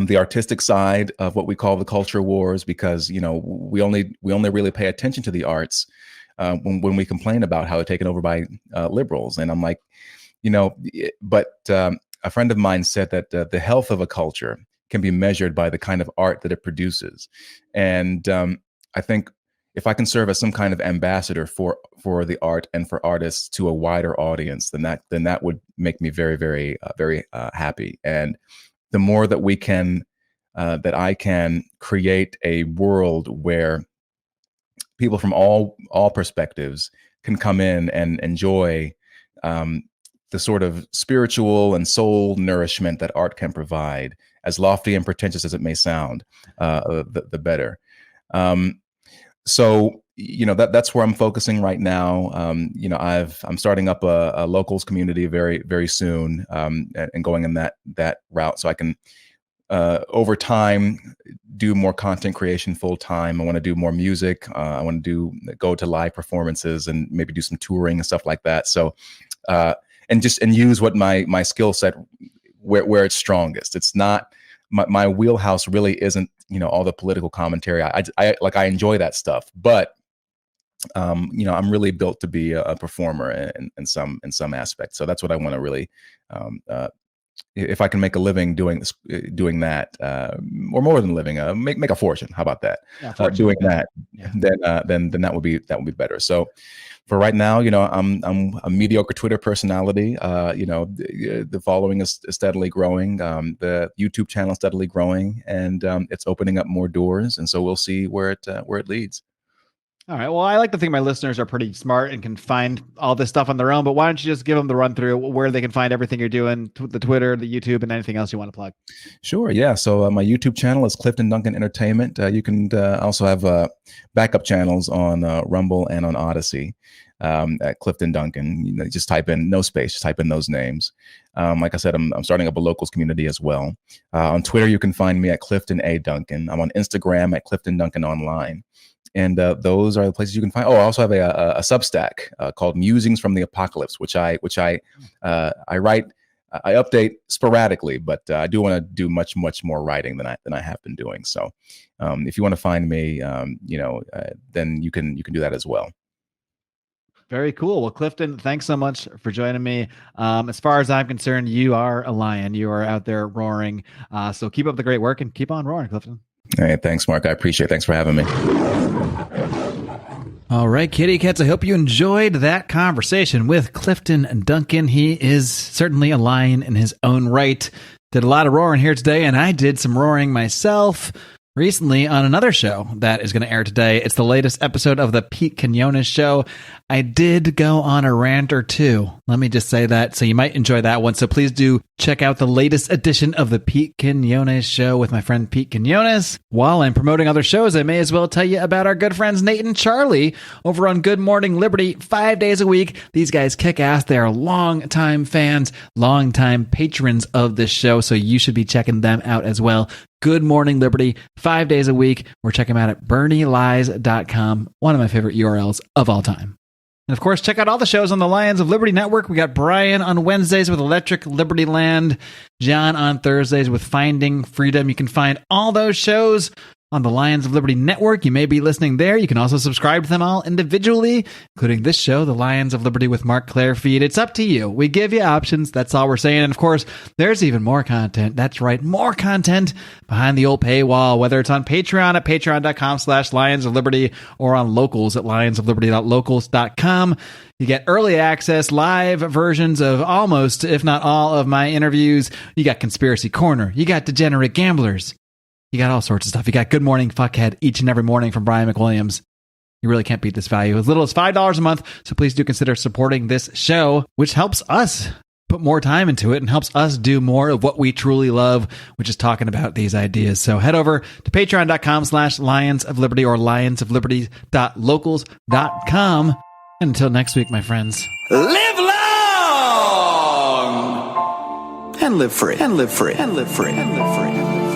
the artistic side of what we call the culture wars, because we only really pay attention to the arts when we complain about how they're taken over by liberals. And I'm like, but a friend of mine said that the health of a culture can be measured by the kind of art that it produces. And I think if I can serve as some kind of ambassador for the art and for artists to a wider audience, then that would make me very, very, very happy. And the more that we can, that I can create a world where people from all perspectives can come in and enjoy the sort of spiritual and soul nourishment that art can provide, as lofty and pretentious as it may sound, the better. So that's where I'm focusing right now. I'm starting up a locals community very, very soon, and going in that route, so I can over time do more content creation full time. I want to do more music. I want to go to live performances and maybe do some touring and stuff like that. So and use what my skill set where it's strongest. It's not my wheelhouse really isn't all the political commentary. I enjoy that stuff, but I'm really built to be a performer in some aspect. So that's what I want to really if I can make a living doing this, doing that, or more than living, make a fortune. How about that? Yeah, Doing that, yeah. then that would be better. So for right now, I'm a mediocre Twitter personality. The following is steadily growing. The YouTube channel is steadily growing, and it's opening up more doors. And so we'll see where it leads. All right. Well, I like to think my listeners are pretty smart and can find all this stuff on their own, but why don't you just give them the run through where they can find everything you're doing, the Twitter, the YouTube, and anything else you want to plug? Sure. Yeah. So my YouTube channel is Clifton Duncan Entertainment. You can also have backup channels on Rumble and on Odyssey at Clifton Duncan. Just type in, no space, just type in those names. Like I said, I'm starting up a locals community as well. On Twitter, you can find me at Clifton A. Duncan. I'm on Instagram at Clifton Duncan Online. And those are the places you can find. Oh, I also have a Substack called Musings from the Apocalypse, which I write. I update sporadically, but I do want to do much more writing than I have been doing. So, if you want to find me, then you can do that as well. Very cool. Well, Clifton, thanks so much for joining me. As far as I'm concerned, you are a lion. You are out there roaring. So keep up the great work and keep on roaring, Clifton. All right. Thanks, Marc. I appreciate it. Thanks for having me. All right, kitty cats, I hope you enjoyed that conversation with Clifton Duncan. He is certainly a lion in his own right. Did a lot of roaring here today, and I did some roaring myself recently on another show that is going to air today. It's the latest episode of the Pete Quinones Show. I did go on a rant or two. Let me just say that. So you might enjoy that one. So please do check out the latest edition of the Pete Quinones Show with my friend Pete Quinones. While I'm promoting other shows, I may as well tell you about our good friends Nate and Charlie over on Good Morning Liberty 5 days a week. These guys kick ass. They are longtime fans, longtime patrons of this show. So you should be checking them out as well. Good Morning Liberty, 5 days a week. Or check them out at bernielies.com, one of my favorite URLs of all time. And of course, check out all the shows on the Lions of Liberty Network. We got Brian on Wednesdays with Electric Liberty Land, John on Thursdays with Finding Freedom. You can find all those shows on the Lions of Liberty Network. You may be listening there. You can also subscribe to them all individually, including this show, The Lions of Liberty with Marc Clairfeed. It's up to you. We give you options. That's all we're saying. And of course, there's even more content. That's right, more content behind the old paywall, whether it's on Patreon at patreon.com/Lions of Liberty or on locals at lionsofliberty.locals.com. You get early access, live versions of almost, if not all, of my interviews. You got Conspiracy Corner. You got Degenerate Gamblers. You got all sorts of stuff. You got Good Morning Fuckhead each and every morning from Brian McWilliams. You really can't beat this value. As little as $5 a month. So please do consider supporting this show, which helps us put more time into it and helps us do more of what we truly love, which is talking about these ideas. So head over to patreon.com/Lions of Liberty or lionsofliberty.locals.com. And until next week, my friends. Live long and live free and live free and live free and live free and live free.